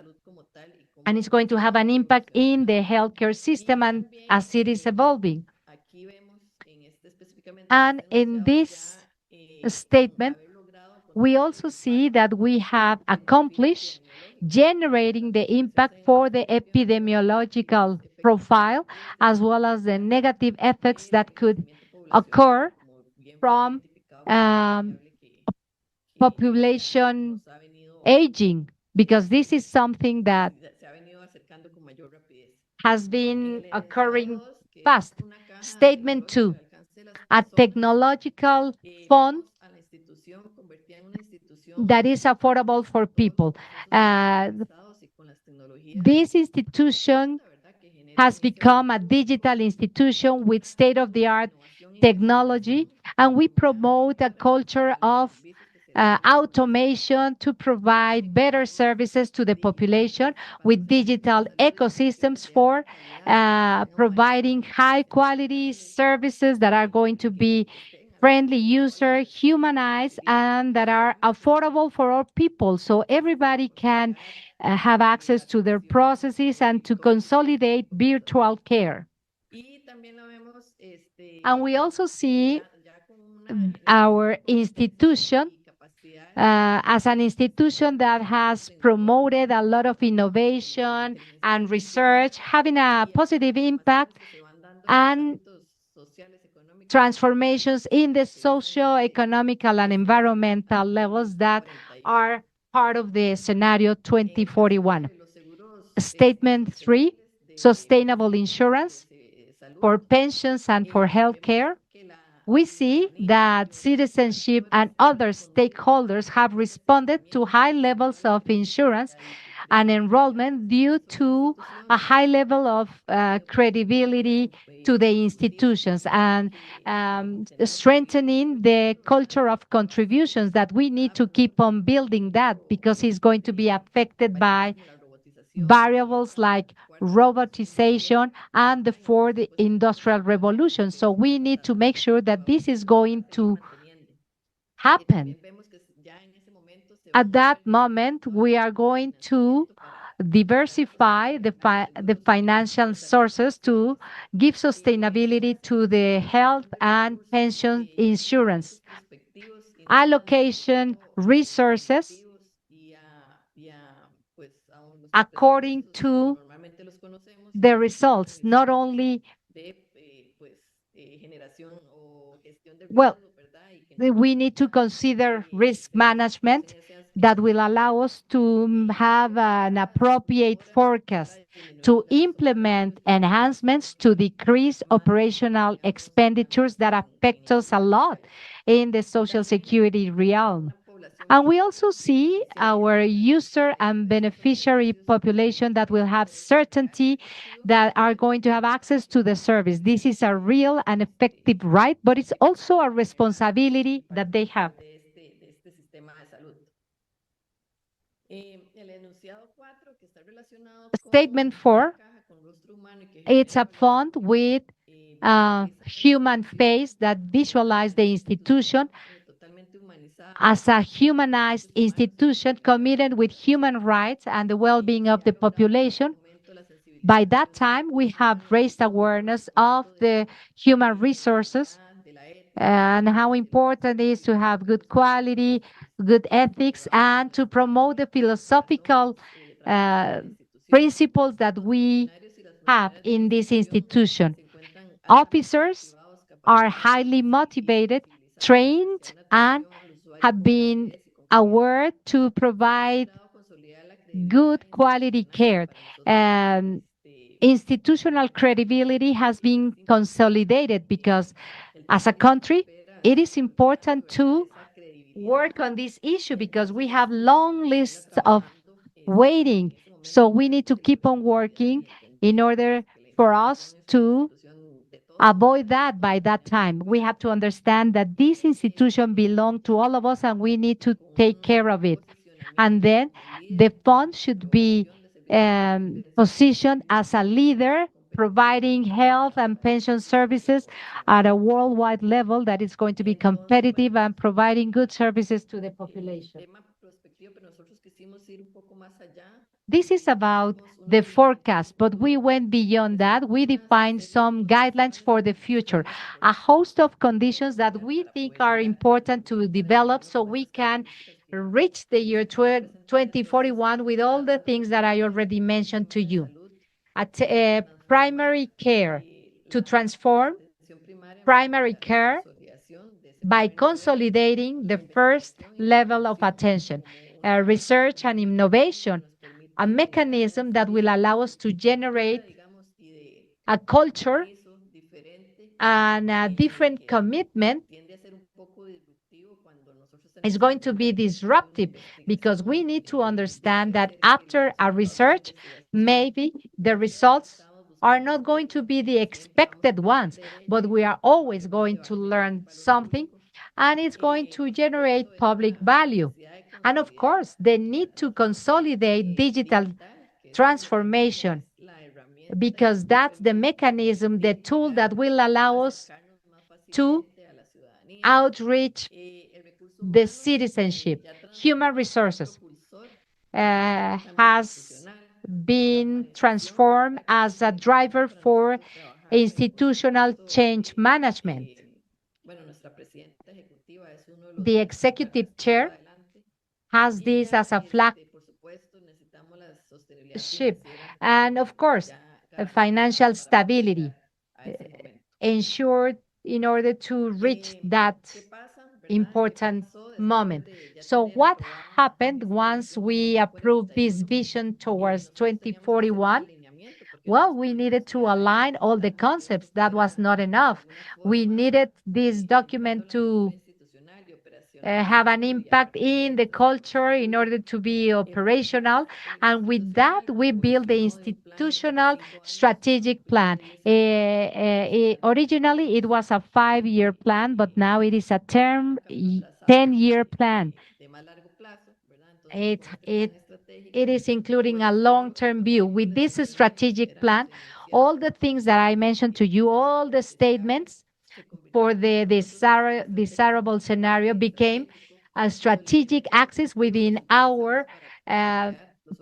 [SPEAKER 2] And it's going to have an impact in the healthcare system and as it is evolving. And in this statement, we also see that we have accomplished generating the impact for the epidemiological profile, as well as the negative effects that could occur from population aging, because this is something that has been occurring fast. Statement two, a technological fund that is affordable for people. This institution has become a digital institution with state-of-the-art technology, and we promote a culture of automation to provide better services to the population with digital ecosystems for providing high quality services that are going to be friendly user, humanized, and that are affordable for all people. So everybody can have access to their processes and to consolidate virtual care. And we also see our institution as an institution that has promoted a lot of innovation and research, having a positive impact and transformations in the socio-economical and environmental levels that are part of the scenario 2041. Statement 3, sustainable insurance for pensions and for healthcare. We see that citizenship and other stakeholders have responded to high levels of insurance and enrollment due to a high level of credibility to the institutions and strengthening the culture of contributions that we need to keep on building that because it's going to be affected by variables like robotization and the fourth industrial revolution. So we need to make sure that this is going to happen. At that moment, we are going to diversify the financial sources to give sustainability to the health and pension insurance, allocation resources according to the results, not only, well, we need to consider risk management that will allow us to have an appropriate forecast to implement enhancements to decrease operational expenditures that affect us a lot in the social security realm. And we also see our user and beneficiary population that will have certainty that are going to have access to the service. This is a real and effective right, but it's also a responsibility that they have. Statement 4, it's a font with a human face that visualizes the institution as a humanized institution committed with human rights and the well-being of the population. By that time, we have raised awareness of the human resources and how important it is to have good quality, good ethics, and to promote the philosophical uh, principles that we have in this institution. Officers are highly motivated, trained, and have been aware to provide good quality care. Um, Institutional credibility has been consolidated because as a country, it is important to work on this issue because we have long lists of waiting. So we need to keep on working in order for us to avoid that by that time. We have to understand that this institution belongs to all of us and we need to take care of it. And then the fund should be positioned as a leader providing health and pension services at a worldwide level that is going to be competitive and providing good services to the population. This is about the forecast, but we went beyond that. We defined some guidelines for the future, a host of conditions that we think are important to develop so we can reach the year 2041 with all the things that I already mentioned to you. Primary care, to transform primary care by consolidating the first level of attention, research and innovation, a mechanism that will allow us to generate a culture and a different commitment is going to be disruptive because we need to understand that after a research, maybe the results are not going to be the expected ones, but we are always going to learn something and it's going to generate public value. And of course, the need to consolidate digital transformation because that's the mechanism, the tool that will allow us to outreach, the citizenship. Human resources has been transformed as a driver for institutional change management. The executive chair has this as a flagship, and of course, financial stability ensured in order to reach that important moment. So, what happened once we approved this vision towards 2041? Well, we needed to align all the concepts. That was not enough. We needed this document to have an impact in the culture in order to be operational. And with that, we build the institutional strategic plan. Originally, it was a 5-year plan, but now it is a 10-year plan. It is including a long-term view. With this strategic plan, all the things that I mentioned to you, all the statements for the desirable scenario became a strategic axis within our uh,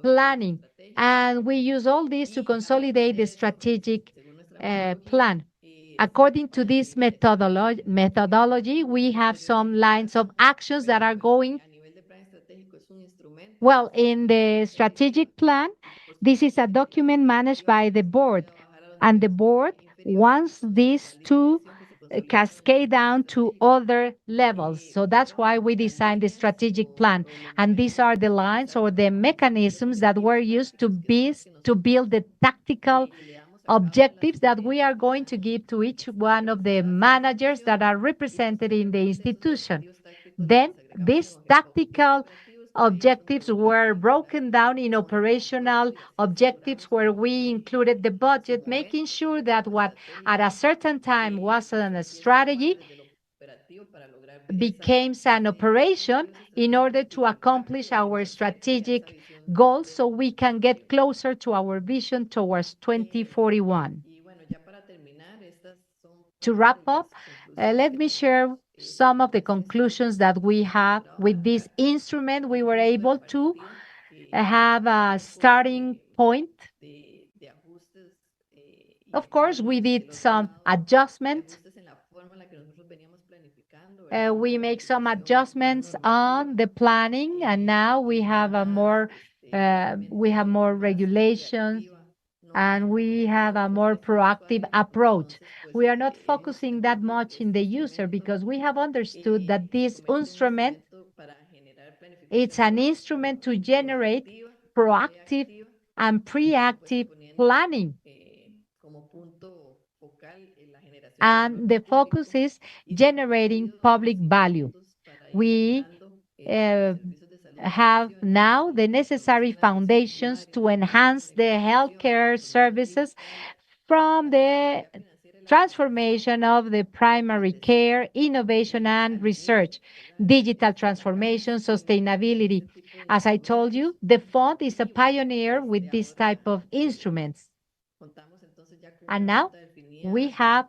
[SPEAKER 2] planning. And we use all this to consolidate the strategic plan. According to this methodology, we have some lines of actions that are going well. In the strategic plan, this is a document managed by the board, and the board wants this to cascade down to other levels. So that's why we designed the strategic plan. And these are the lines or the mechanisms that were used to build the tactical objectives that we are going to give to each one of the managers that are represented in the institution. Then these tactical objectives were broken down in operational objectives where we included the budget, making sure that what at a certain time was a strategy becomes an operation in order to accomplish our strategic goals so we can get closer to our vision towards 2041. To wrap up, let me share some of the conclusions that we have with this instrument. We were able to have a starting point. Of course, we did some adjustments. We make some adjustments on the planning, and now we have more regulations, and we have a more proactive approach. We are not focusing that much in the user because we have understood that this instrument, it's an instrument to generate proactive and preactive planning. And the focus is generating public value. We have now the necessary foundations to enhance the healthcare services from the transformation of the primary care, innovation and research, digital transformation, sustainability. As I told you, the fund is a pioneer with this type of instruments. And now we have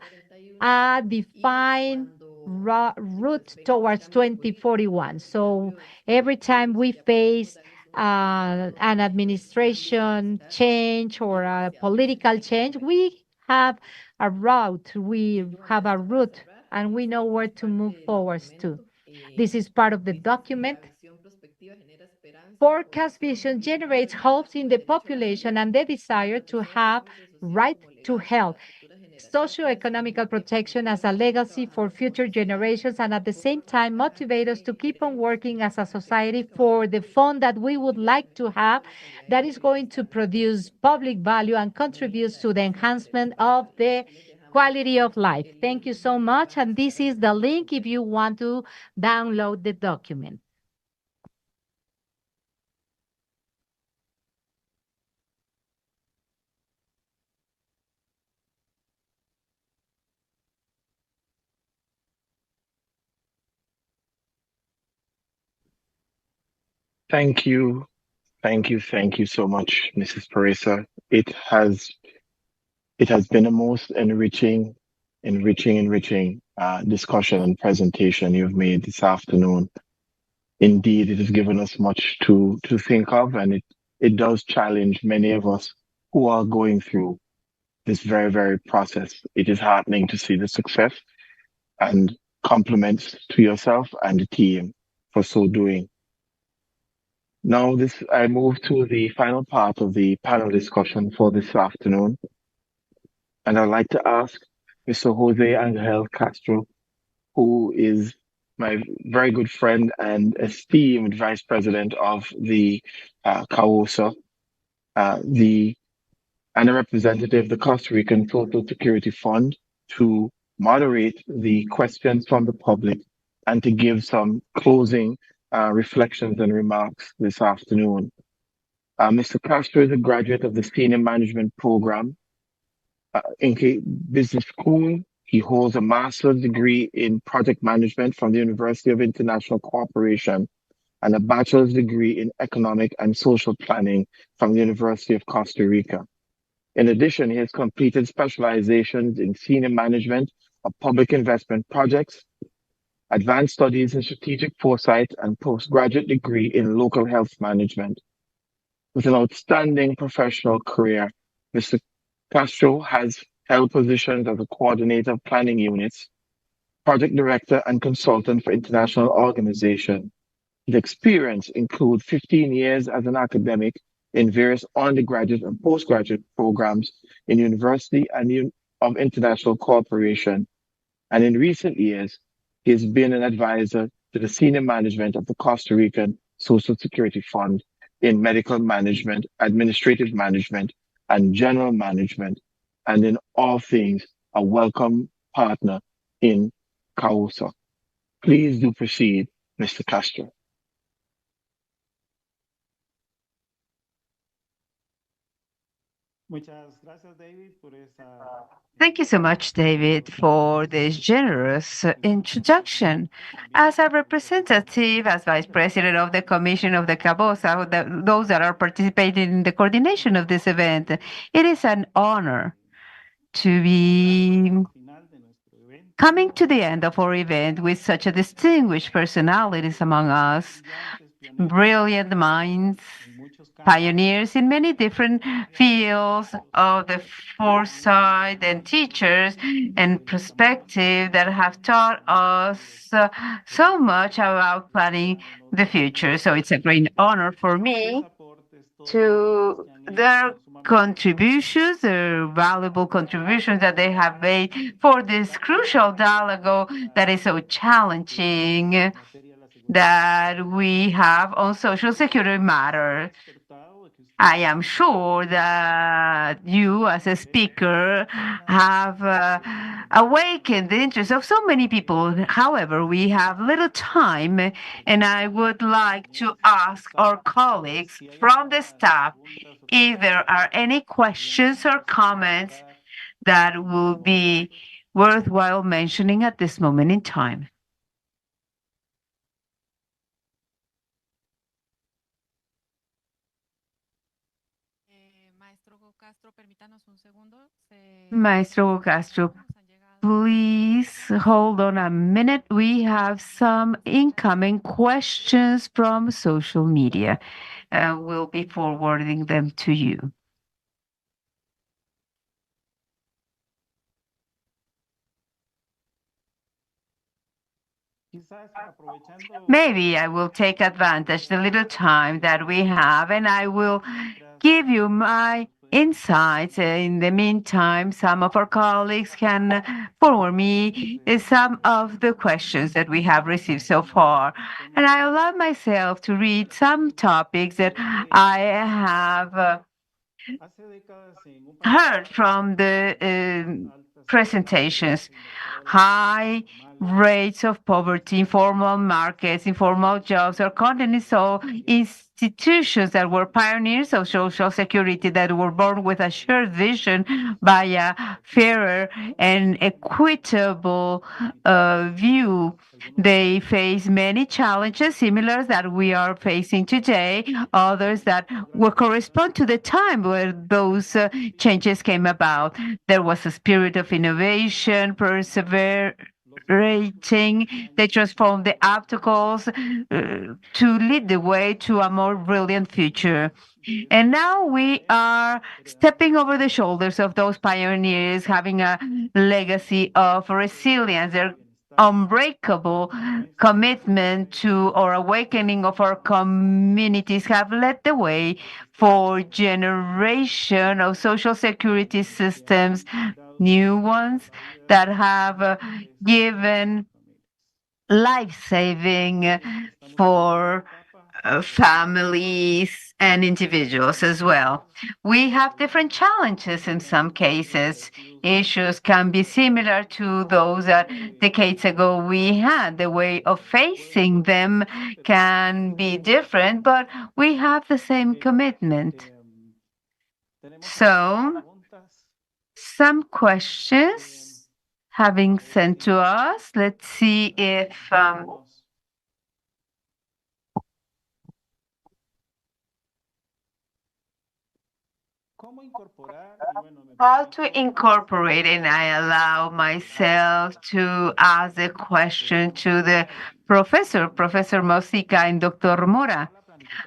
[SPEAKER 2] a defined route towards 2041. So every time we face an administration change or a political change, we have a route, and we know where to move forward to. This is part of the document. Forecast vision generates hopes in the population and the desire to have right to health, socioeconomical protection as a legacy for future generations, and at the same time motivate us to keep on working as a society for the fund that we would like to have that is going to produce public value and contributes to the enhancement of the quality of life. Thank you so much. And this is the link if you want to download the document.
[SPEAKER 4] Thank you. Thank you so much, Mrs. Parisa. It has been a most enriching enriching discussion and presentation you've made this afternoon. Indeed, it has given us much to think of, and it does challenge many of us who are going through this very process. It is heartening to see the success and compliments to yourself and the team for so doing. Now, this I move to the final part of the panel discussion for this afternoon, and I'd like to ask Mr. Jose Angel Castro, who is my very good friend and esteemed vice president of the CAOSA, the and a representative of the Costa Rican Social Security Fund, to moderate the questions from the public and to give some closing reflections and remarks this afternoon. Mr. Castro is a graduate of the Senior Management Program in Business School. He holds a master's degree in project management from the University of International Cooperation and a bachelor's degree in economic and social planning from the University of Costa Rica. In addition, he has completed specializations in senior management of public investment projects, advanced studies in strategic foresight, and postgraduate degree in local health management. With an outstanding professional career, Mr. Castro has held positions as a coordinator of planning units, project director, and consultant for international organizations. His experience includes 15 years as an academic in various undergraduate and postgraduate programs in University and of International Cooperation. And in recent years, he has been an advisor to the senior management of the Costa Rican Social Security Fund in medical management, administrative management, and general management, and in all things, a welcome partner in CAOSA. Please do proceed, Mr. Castro.
[SPEAKER 6] Thank you so much, David, for this generous introduction. As a representative, as Vice President of the Commission of the CABOSA, those that are participating in the coordination of this event, it is an honor to be coming to the end of our event with such a distinguished personalities among us, brilliant minds, pioneers in many different fields of the foresight and teachers and perspective that have taught us so much about planning the future. So it's a great honor for me to their contributions, their valuable contributions that they have made for this crucial dialogue that is so challenging that we have on social security matters. I am sure that you, as a speaker, have awakened the interest of so many people. However, we have little time, and I would like to ask our colleagues from the staff if there are any questions or comments that will be worthwhile mentioning at this moment in time. Maestro Castro, please hold on a minute. We have some incoming questions from social media. We'll be forwarding them to you. Maybe I will take advantage the little time that we have, and I will give you my insights. In the meantime, some of our colleagues can forward me some of the questions that we have received so far. And I allow myself to read some topics that I have heard from the presentations. High rates of poverty, informal markets, informal jobs are content. So institutions that were pioneers of social security, that were born with a shared vision by a fairer and equitable view. They face many challenges similar that we are facing today, others that will correspond to the time where those changes came about. There was a spirit of of innovation, perseverating, they transform the obstacles to lead the way to a more brilliant future. And now we are stepping over the shoulders of those pioneers, having a legacy of resilience. Their unbreakable commitment to or awakening of our communities have led the way for generation of social security systems, new ones that have given life-saving for families and individuals as well. We have different challenges in some cases. Issues can be similar to those that decades ago we had. The way of facing them can be different, but we have the same commitment. So, some questions having sent to us. Let's see if how to incorporate, and I allow myself to ask the question to the Professor Mosica and Dr. Mora.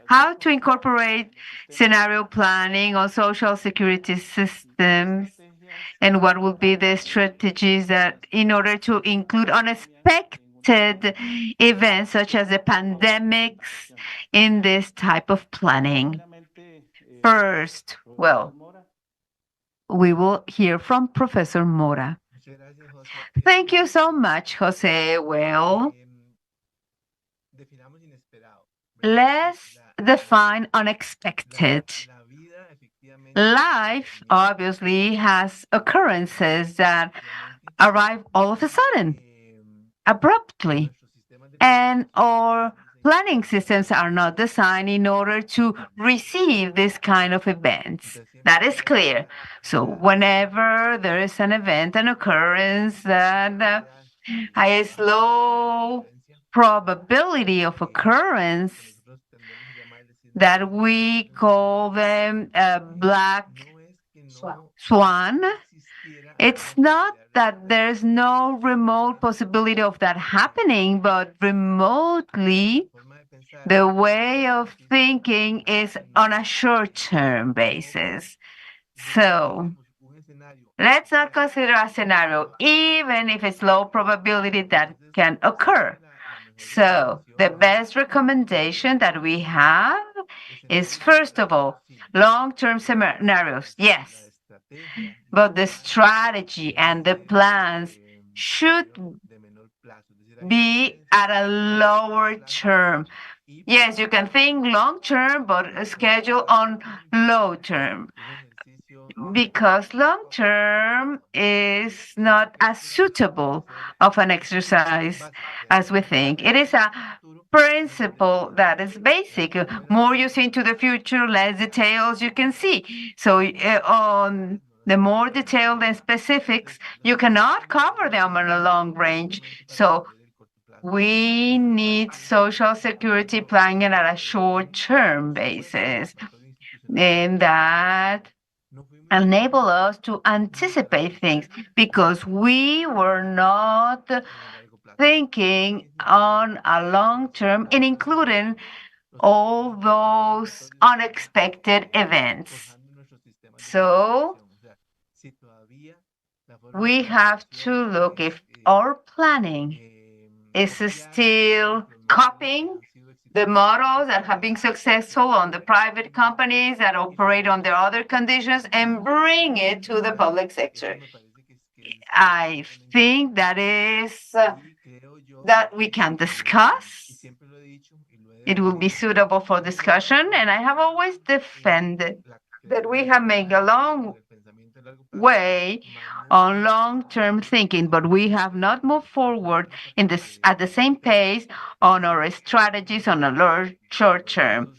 [SPEAKER 6] How to incorporate scenario planning on social security systems, and what would be the strategies that in order to include unexpected events such as the pandemics in this type of planning. First, well, we will hear from Professor Mora. Thank you so much, Jose. Well, let's define unexpected. Life obviously has occurrences that arrive all of a sudden, abruptly, and our planning systems are not designed in order to receive this kind of events. That is clear. So whenever there is an event, an occurrence that has a low probability of occurrence, that we call them a black swan, it's not that there's no remote possibility of that happening, but remotely, the way of thinking is on a short-term basis. So let's not consider a scenario, even if it's low probability that can occur. So the best recommendation that we have is, first of all, long-term scenarios, yes, but the strategy and the plans should be at a lower term. Yes, you can think long-term, but schedule on low term, because long-term is not as suitable of an exercise as we think. It is a principle that is basic. More you see into the future, less details you can see. So on the more detailed and specifics, you cannot cover them on a long range. So we need social security planning at a short-term basis, and that enable us to anticipate things because we were not thinking on a long term and including all those unexpected events. So we have to look if our planning is still copying the models that have been successful on the private companies that operate under other conditions and bring it to the public sector. I think that is that we can discuss. It will be suitable for discussion, and I have always defended that we have made a long way on long-term thinking, but we have not moved forward in this at the same pace on our strategies on a short term.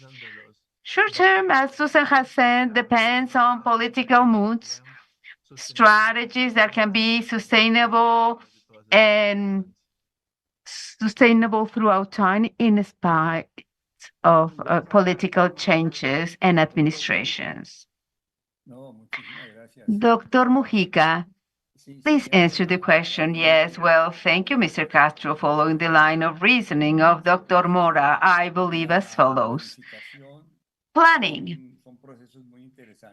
[SPEAKER 6] Short term, as Susan has said, depends on political moods, strategies that can be sustainable and sustainable throughout time in spite of political changes and administrations. Dr. Mujica, Please answer the question. Yes, well, thank you, Mr. Castro. Following the line of reasoning of Dr. Mora, I believe as follows. Planning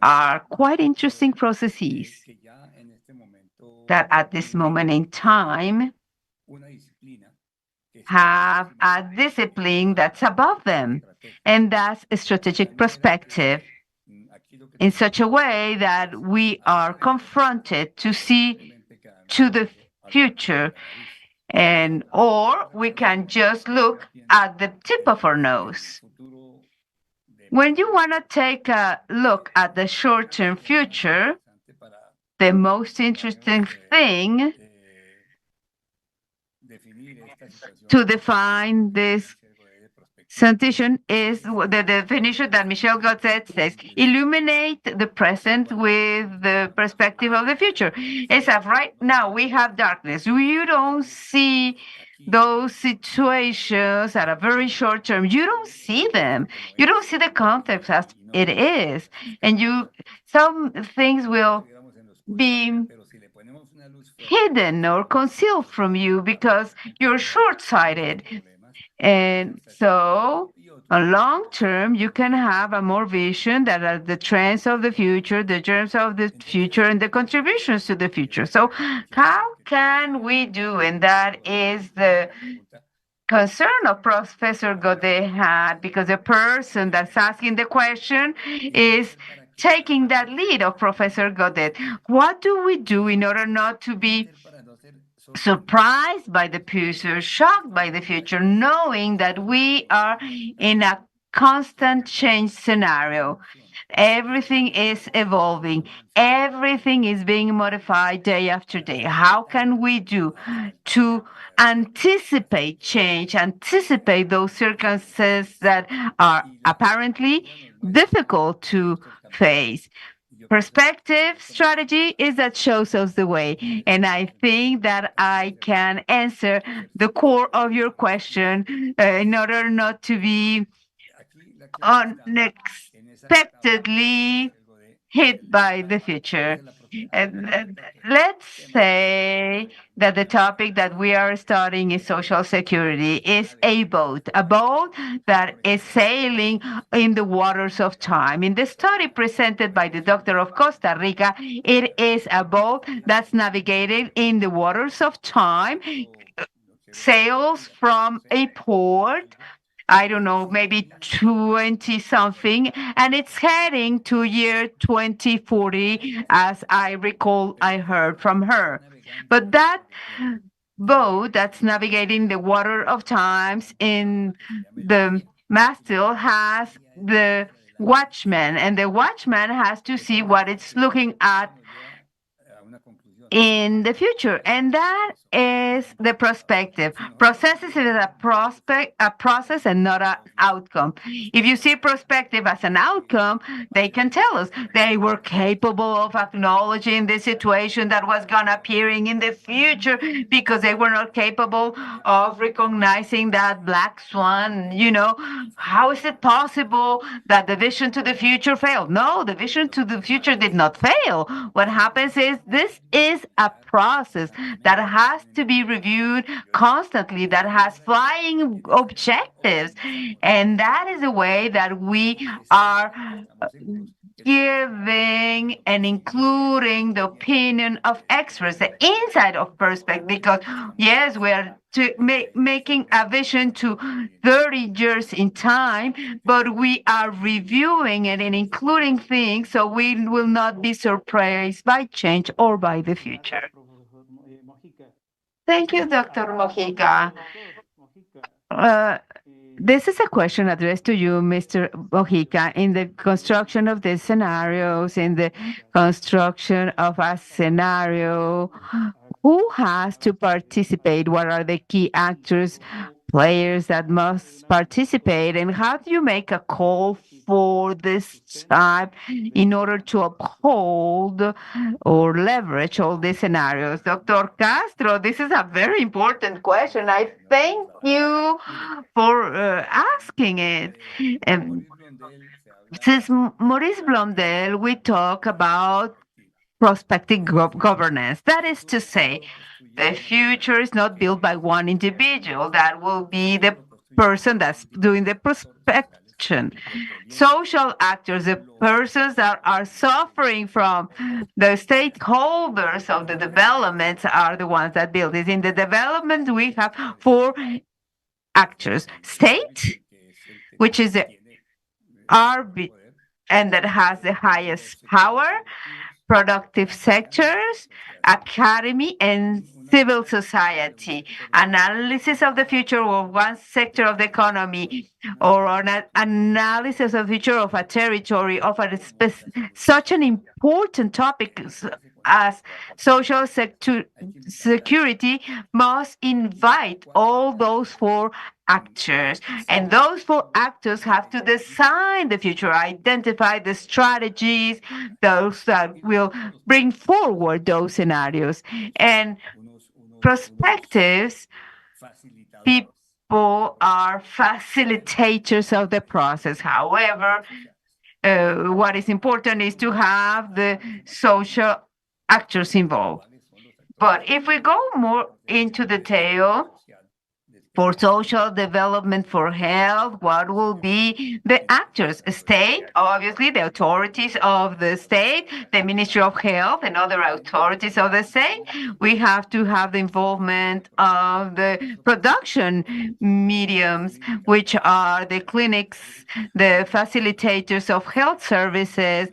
[SPEAKER 6] are quite interesting processes that at this moment in time have a discipline that's above them, and that's a strategic perspective in such a way that we are confronted to see to the future, and or we can just look at the tip of our nose. When you want to take a look at the short-term future, the most interesting thing to define this situation is the definition that Michel Godet says: illuminate the present with the perspective of the future. It's as right now we have darkness. You don't see those situations at a very short term. You don't see them. You don't see the context as it is. And some things will be hidden or concealed from you because you're short-sighted. And so, on long term, you can have a more vision that are the trends of the future, the germs of the future, and the contributions to the future. So, how can we do? And that is the concern of Professor Godet had, because the person that's asking the question is taking that lead of Professor Godet. What do we do in order not to be surprised by the future, shocked by the future, knowing that we are in a constant change scenario? Everything is evolving. Everything is being modified day after day. How can we do to anticipate change, anticipate those circumstances that are apparently difficult to face? Perspective strategy is that shows us the way. And I think that I can answer the core of your question in order not to be unexpectedly hit by the future. And let's say that the topic that we are studying is social security is a boat that is sailing in the waters of time. In the study presented by the doctor of Costa Rica, it is a boat that's navigating in the waters of time, sails from a port, I don't know, maybe 20 something, and it's heading to year 2040, as I recall I heard from her. But that boat that's navigating the water of times in the mastile has the watchman, and the watchman has to see what it's looking at in the future, and that is the perspective. Processes is a process and not an outcome. If you see perspective as an outcome, they can tell us they were capable of acknowledging the situation that was gonna appearing in the future because they were not capable of recognizing that black swan. How is it possible that the vision to the future failed? No, the vision to the future did not fail. What happens is this is a process that has to be reviewed constantly, that has flying objectives. And that is the way that we are giving and including the opinion of experts, the inside of perspective, because yes, we are making a vision to 30 years in time, but we are reviewing it and including things so we will not be surprised by change or by the future. Thank you, Dr. Mojica. This is a question addressed to you, Mr. Mojica. In the construction of the scenarios, in the construction of a scenario, who has to participate? What are the key actors, players that must participate? And how do you make a call for this type in order to uphold or leverage all these scenarios? Dr. Castro, this is a very important question. I thank you for asking it. Since Maurice Blondel, we talk about prospective governance. That is to say, the future is not built by one individual. That will be the person that's doing the prospection. Social actors, the persons that are suffering from the stakeholders of the developments, are the ones that build it. In the development, we have four actors: state, which is the RB, and that has the highest power; productive sectors, academy, and civil society. Analysis of the future of one sector of the economy, or an analysis of the future of a territory, of such an important topic as social security, must invite all those four actors. And those four actors have to design the future, identify the strategies, those that will bring forward those scenarios. And perspectives, people are facilitators of the process. However, what is important is to have the social actors involved. But if we go more into detail, for social development, for health, what will be the actors? State, obviously, the authorities of the state, the Ministry of Health, and other authorities of the state. We have to have the involvement of the production mediums, which are the clinics, the facilitators of health services,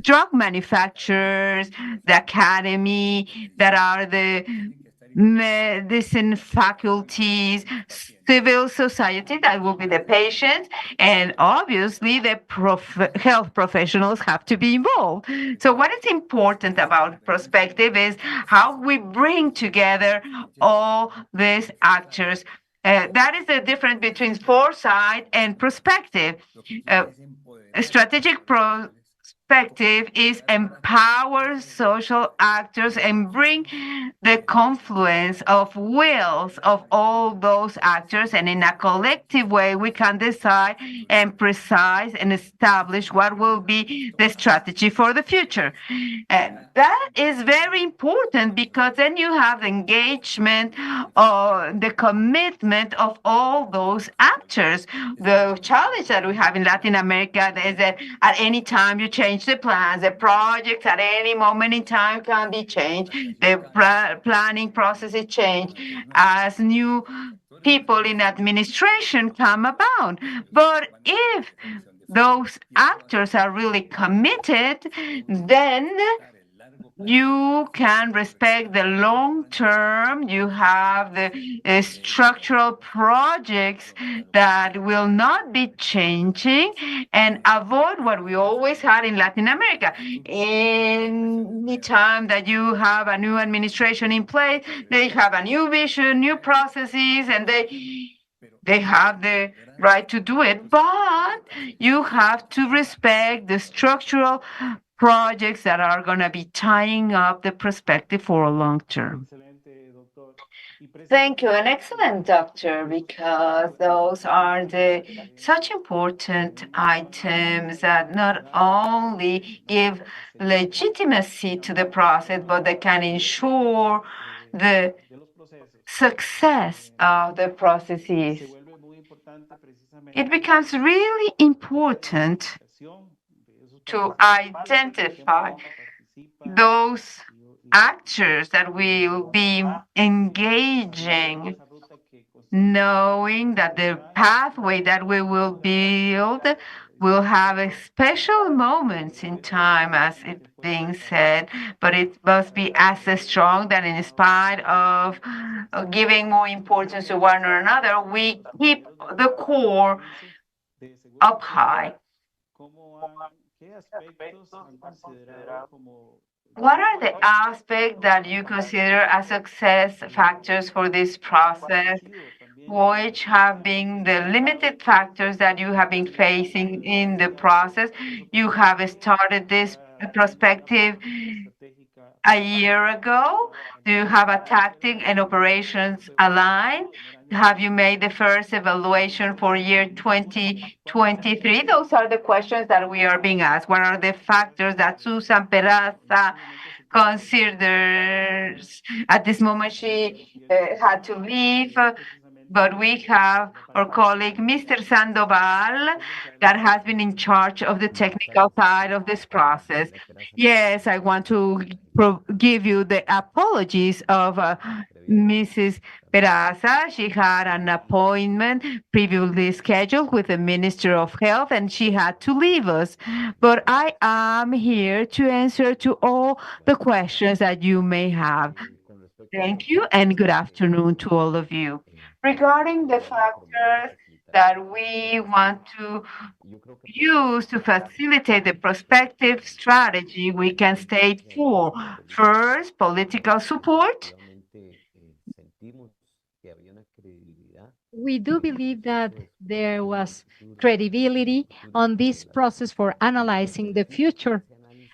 [SPEAKER 6] drug manufacturers, the academy, that are the medicine faculties, civil society, that will be the patients, and obviously the health professionals have to be involved. So what is important about perspective is how we bring together all these actors. That is the difference between foresight and perspective. Strategic perspective is empower social actors and bring the confluence of wills of all those actors, and in a collective way we can decide and precise and establish what will be the strategy for the future. And that is very important, because then you have the engagement or the commitment of all those actors. The challenge that we have in Latin America is that at any time you change the plans, the projects at any moment in time can be changed. The planning process is changed as new people in administration come about. But if those actors are really committed, then you can respect the long term. You have the structural projects that will not be changing, and avoid what we always had in Latin America. Any time that you have a new administration in place, they have a new vision, new processes, and they have the right to do it, but you have to respect the structural projects that are going to be tying up the perspective for a long term. Thank you, an excellent doctor, because those are the such important items that not only give legitimacy to the process, but they can ensure the success of the processes. It becomes really important to identify those actors that will be engaging, knowing that the pathway that we will build will have a special moments in time, as it's being said, but it must be as strong that in spite of giving more importance to one or another, we keep the core up high. What are the aspects that you consider as success factors for this process? Which have been the limited factors that you have been facing in the process? You have started this perspective a year ago? Do you have a tactic and operations aligned? Have you made the first evaluation for year 2023? Those are the questions that we are being asked. What are the factors that Susan Peraza considers? At this moment, she had to leave, but we have our colleague, Mr. Sandoval, that has been in charge of the technical side of this process. Yes, I want to give you the apologies of Mrs. Peraza. She had an appointment previously scheduled with the Minister of Health and she had to leave us. But I am here to answer to all the questions that you may have. Thank you and good afternoon to all of you. Regarding the factors that we want to use to facilitate the prospective strategy, we can state four. First, political support.
[SPEAKER 2] We do believe that there was credibility on this process for analyzing the future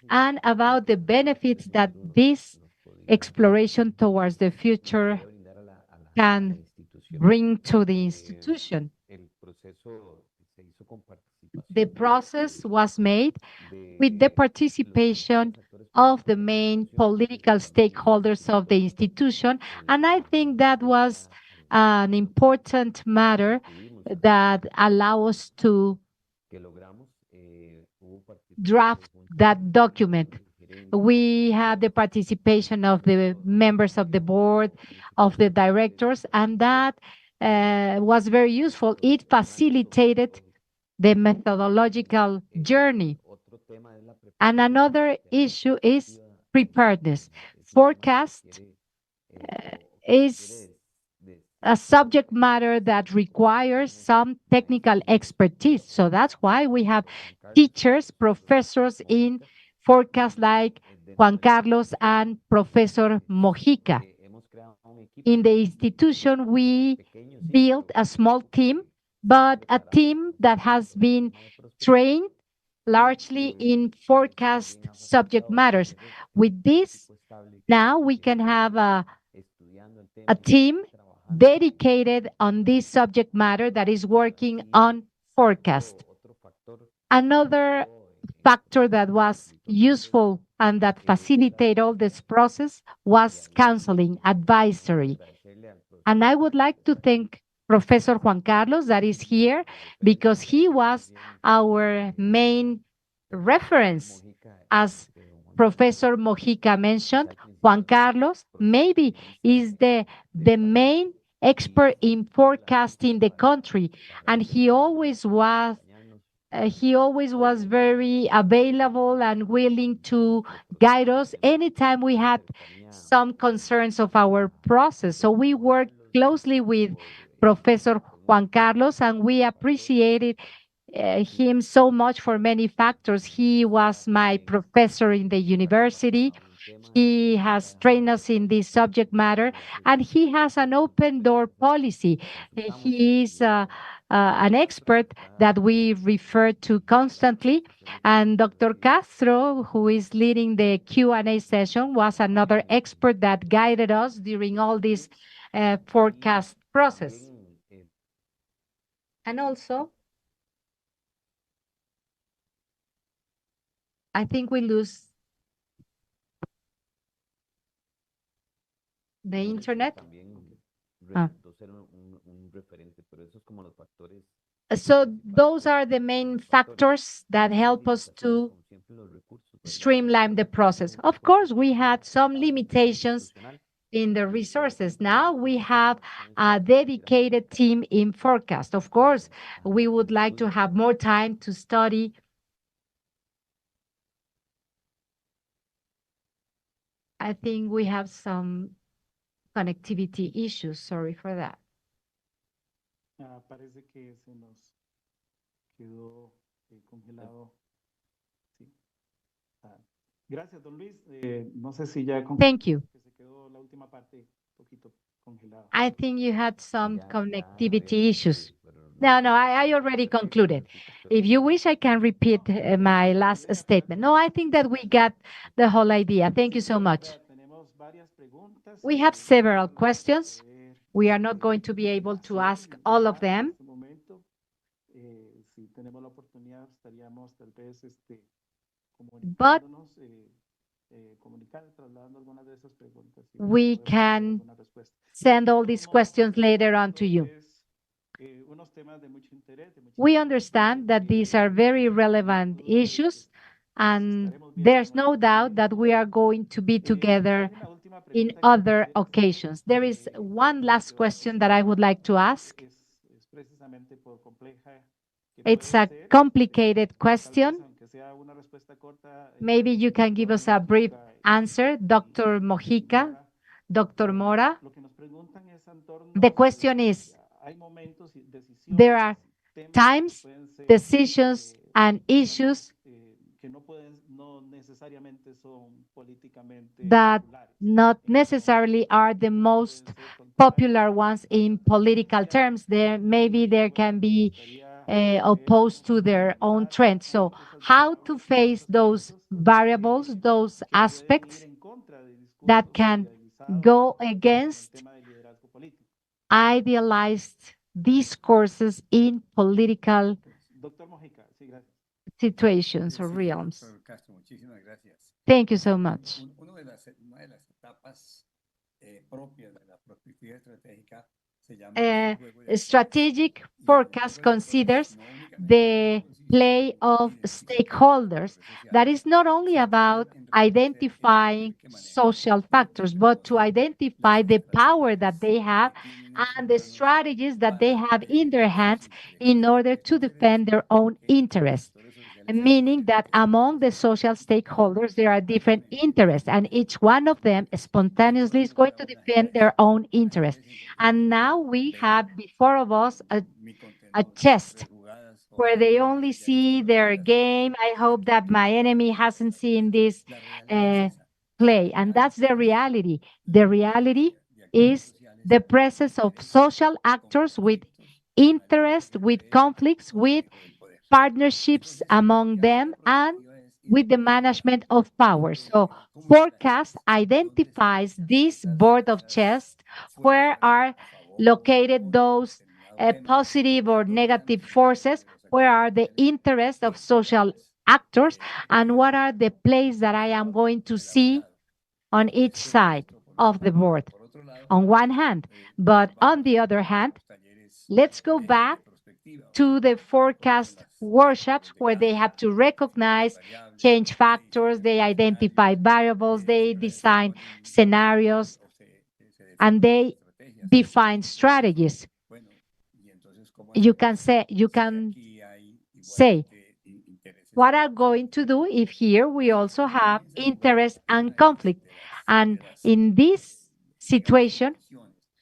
[SPEAKER 2] and about the benefits that this exploration towards the future can bring to the institution. The process was made with the participation of the main political stakeholders of the institution, and I think that was an important matter that allow us to draft that document. We had the participation of the members of the board, of the directors, and that was very useful. It facilitated the methodological journey. And another issue is preparedness. Forecast is a subject matter that requires some technical expertise. So that's why we have teachers, professors in forecast like Juan Carlos and Professor Mojica. In the institution, we built a small team, but a team that has been trained largely in forecast subject matters. With this, now we can have a team dedicated on this subject matter that is working on forecast. Another factor that was useful and that facilitated all this process was counseling, advisory. And I would like to thank Professor Juan Carlos that is here because he was our main reference. As Professor Mojica mentioned, Juan Carlos maybe is the main expert in forecasting the country, and he always was very available and willing to guide us anytime we had some concerns of our process. So we worked closely with Professor Juan Carlos and we appreciated him so much for many factors. He was my professor in the university. He has trained us in this subject matter, and he has an open door policy. He is an expert that we refer to constantly. And Dr. Castro, who is leading the Q&A session, was another expert that guided us during all this forecast process. And also, I think we lose the internet. Ah. So those are the main factors that help us to streamline the process. Of course, we had some limitations in the resources. Now we have a dedicated team in forecast. Of course, we would like to have more time to study. I think we have some connectivity issues. Sorry for that.
[SPEAKER 8] Parece que se nos quedó congelado. Sí. Gracias, don Luis. No sé si ya
[SPEAKER 2] Thank you.
[SPEAKER 8] se quedó la última parte un poquito congelada.
[SPEAKER 2] I think you had some connectivity issues. No, no, I already concluded. If you wish, I can repeat my last statement. No, I think that we got the whole idea. Thank you so much. We have several questions. We are not going to be able to ask all of them, but we can send all these questions later on to you. We understand that these are very relevant issues, and there's no doubt that we are going to be together in other occasions. There is one last question that I would like to ask. It's a complicated question. Maybe you can give us a brief answer, Dr. Mojica, Dr. Mora. The question is, there are times, decisions, and issues that not necessarily are the most popular ones in political terms. There can be opposed to their own trend. So how to face those variables, those aspects that can go against idealized discourses in political situations or realms. Thank you so much. Strategic forecast considers the play of stakeholders. That is not only about identifying social factors, but to identify the power that they have and the strategies that they have in their hands in order to defend their own interests. Meaning that among the social stakeholders, there are different interests, and each one of them spontaneously is going to defend their own interests. And now we have before of us a chest where they only see their game. I hope that my enemy hasn't seen this play. And that's the reality. The reality is the presence of social actors with interest, with conflicts, with partnerships among them, and with the management of power. So forecast identifies this board of chess where are located those positive or negative forces, where are the interests of social actors, and what are the plays that I am going to see on each side of the board on one hand. But on the other hand, let's go back to the forecast workshops where they have to recognize change factors, they identify variables, they design scenarios, and they define strategies. You can say, what are going to do if here we also have interest and conflict. And in this situation,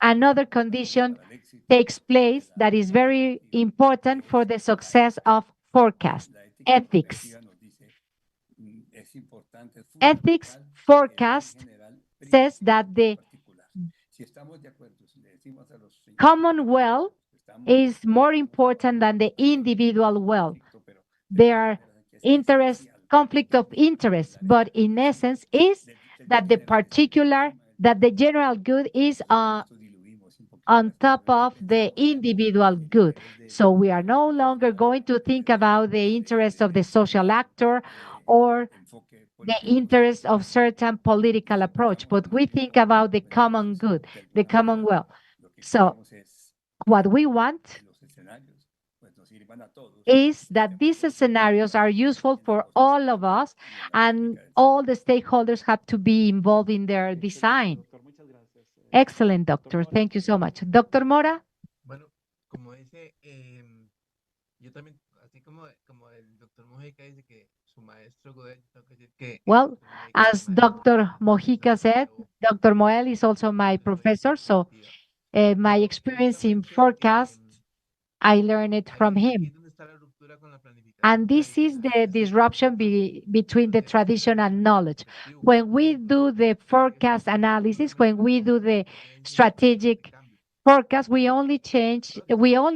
[SPEAKER 2] another condition takes place that is very important for the success of forecast: ethics. Ethics forecast says that the common well is more important than the individual well. There are conflict of interest, but in essence is that that the general good is on top of the individual good. So we are no longer going to think about the interest of the social actor or the interest of certain political approach, but we think about the common good, the commonwealth. So what we want is that these scenarios are useful for all of us, and all the stakeholders have to be involved in their design. Excellent, doctor. Thank you so much. Dr. Mora?
[SPEAKER 5] Bueno, como dice, yo también, así como el doctor Mojica dice que su maestro Godet, tengo que decir que
[SPEAKER 2] Well,
[SPEAKER 5] Dr. Mojica es
[SPEAKER 2] as
[SPEAKER 5] mi maestro,
[SPEAKER 2] Dr. Mojica said, Dr. Moel is also my professor, so my experience in forecast, I learned it from
[SPEAKER 5] aquí
[SPEAKER 2] him.
[SPEAKER 5] es donde está la ruptura con la planificación.
[SPEAKER 2] And this is the disruption between the tradition and knowledge. When we do the forecast analysis, when we do the strategic forecast, we only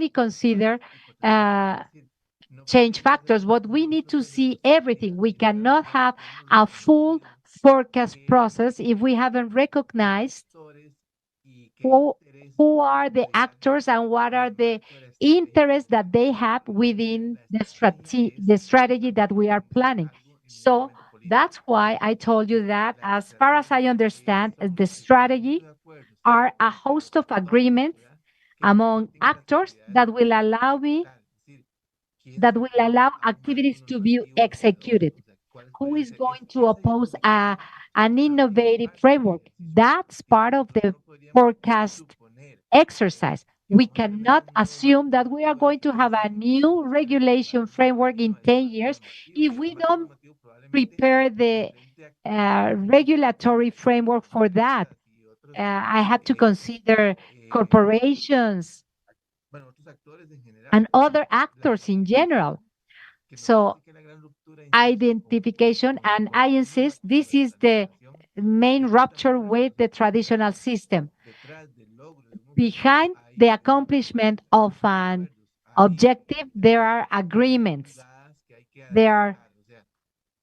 [SPEAKER 2] consider change factors, but we need to see everything. We cannot have a full forecast process if we haven't recognized who, who are the actors and what are the interests that they have within the strategy that we are planning. So that's why I told you that, as far as I understand, the strategy are a host of agreements among actors that will allow activities to be executed. Who is going to oppose an innovative framework? That's part of the forecast exercise. We cannot assume that we are going to have a new regulation framework in 10 years if we don't prepare the regulatory framework for that. I have to consider corporations and other actors in general. So identification, and I insist, this is the main rupture with the traditional system. Behind the accomplishment of an objective, there are agreements. There are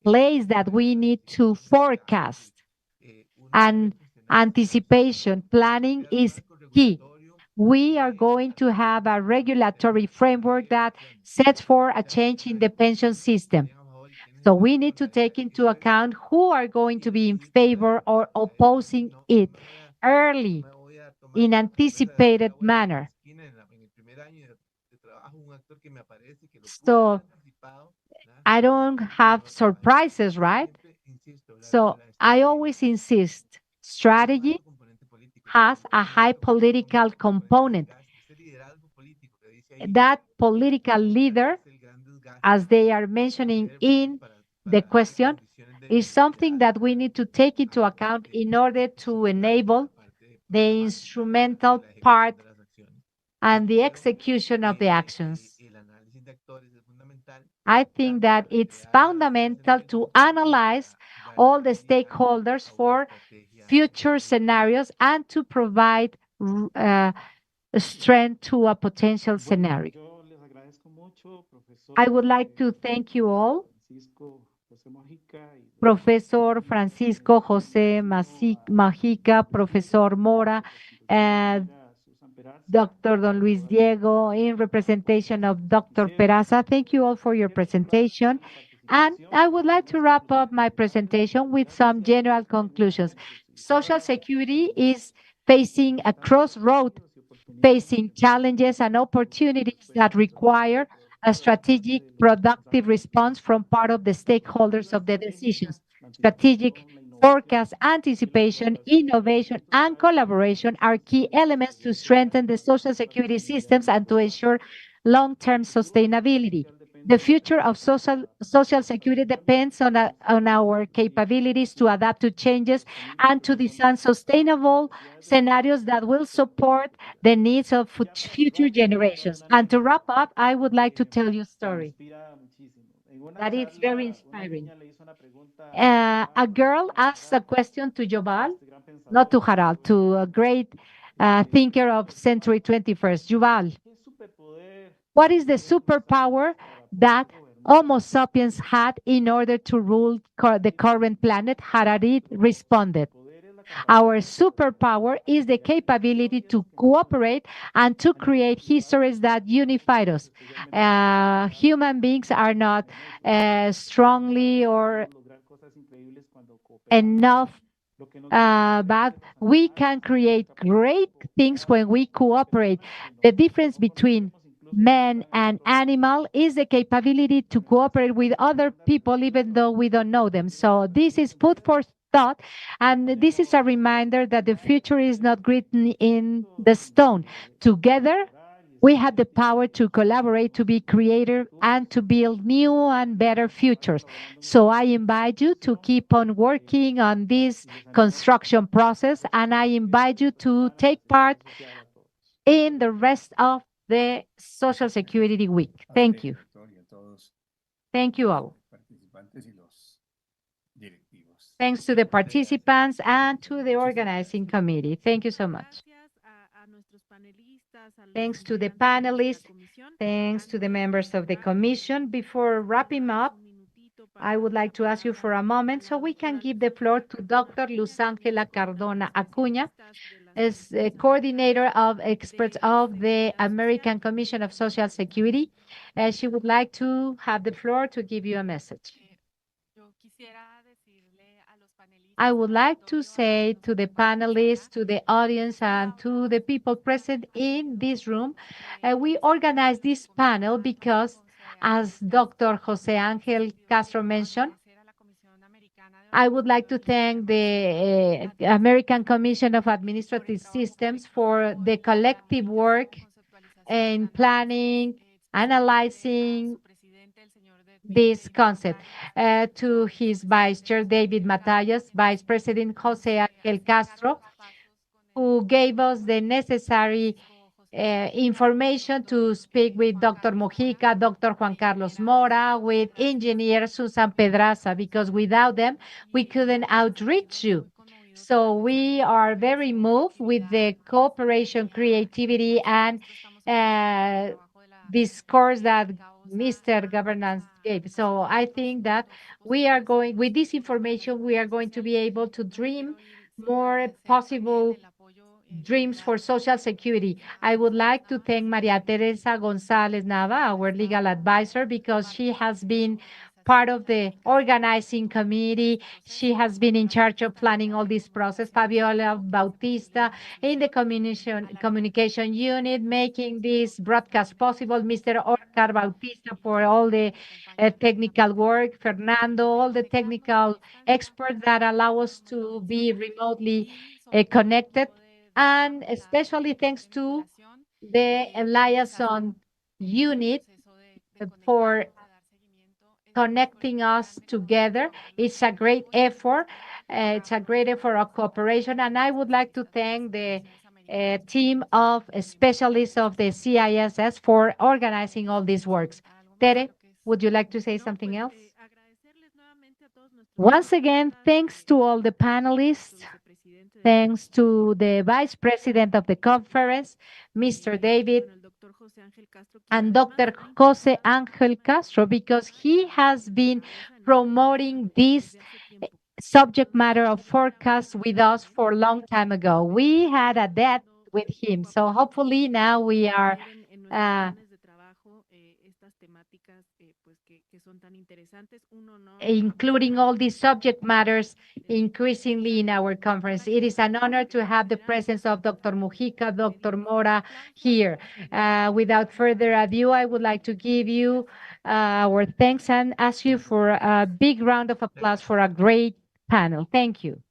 [SPEAKER 2] plays that we need to forecast, and anticipation planning is key. We are going to have a regulatory framework that sets for a change in the pension system. So we need to take into account who are going to be in favor or opposing it early, in anticipated manner. So I don't have surprises, right? So I always insist strategy has a high political component. That political leader, as they are mentioning in the question, is something that we need to take into account in order to enable the instrumental part and the execution of the actions. I think that it's fundamental to analyze all the stakeholders for future scenarios and to provide strength to a potential scenario.
[SPEAKER 8] Yo les agradezco mucho,
[SPEAKER 2] I would
[SPEAKER 8] profesor
[SPEAKER 2] like to thank you all,
[SPEAKER 8] Francisco José Mojica y
[SPEAKER 2] Professor Francisco José
[SPEAKER 8] a
[SPEAKER 2] Majica, Professor Mora, and
[SPEAKER 8] compañera Susan Peraza,
[SPEAKER 2] Dr. Don Luis Diego, in representation of Dr. Peraza. Thank you all for your presentation. And I would like to wrap up my presentation with some general conclusions. Social security is facing a crossroad, facing challenges and opportunities that require a strategic, productive response from part of the stakeholders of the decisions. Strategic forecast, anticipation, innovation, and collaboration are key elements to strengthen the social security systems and to ensure long-term sustainability. The future of social security depends on our capabilities to adapt to changes and to design sustainable scenarios that will support the needs of future generations. And to wrap up, I would like to tell you a story that is very inspiring. A girl asked a question to Yuval, not to Harald, to a great thinker of century 21st, Yuval. What is the superpower that Homo sapiens had in order to rule the current planet? Harari responded, our superpower is the capability to cooperate and to create histories that unify us. Human beings are not strongly or enough, but we can create great things when we cooperate. The difference between man and animal is the capability to cooperate with other people even though we don't know them. So this is food for thought, and this is a reminder that the future is not written in the stone. Together, we have the power to collaborate, to be creative, and to build new and better futures. So I invite you to keep on working on this construction process, and I invite you to take part in the rest of the Social Security Week. Thank you. Thank you all. Thanks to the participants and to the organizing committee. Thank you so much. Thanks to the panelists. Thanks to the members of the commission. Before wrapping up, I would like to ask you for a moment so we can give the floor to Dr. Luz Ángela Cardona Acuña, as a coordinator of experts of the American Commission of Social Security. She would like to have the floor to give you a message. I would like to say to the panelists, to the audience, and to the people present in this room, we organized this panel because, as Dr. Jose Angel Castro mentioned, I would like to thank the American Commission of Administrative Systems for the collective work in planning, analyzing this concept. To his Vice Chair, David Matallas, Vice President Jose Angel Castro, who gave us the necessary information to speak with Dr. Mojica, Dr. Juan Carlos Mora, with engineer Susan Pedraza, because without them, we couldn't outreach you. So we are very moved with the cooperation, creativity, and this course that Mr. Governance gave. So I think that we are going, with this information, we are going to be able to dream more possible dreams for Social Security. I would like to thank Maria Teresa Gonzalez Nava, our legal advisor, because she has been part of the organizing committee. She has been in charge of planning all this process. Fabiola Bautista in the communication unit, making this broadcast possible. Mr. Oscar Bautista for all the technical work. Fernando, all the technical experts that allow us to be remotely connected. And especially thanks to the liaison unit for connecting us together. It's a great effort. It's a great effort of cooperation. And I would like to thank the team of specialists of the CISS for organizing all these works. Tere, would you like to say something else? Once again, thanks to all the panelists. Thanks to the Vice President of the conference, Mr. David, and Dr. Jose Angel Castro, because he has been promoting this subject matter of forecast with us for a long time ago. We had a debt with him, so hopefully now we are including all these subject matters increasingly in our conference. It is an honor to have the presence of Dr. Mujica, Dr. Mora here. Without further ado, I would like to give you our thanks and ask you for a big round of applause for a great panel. Thank you.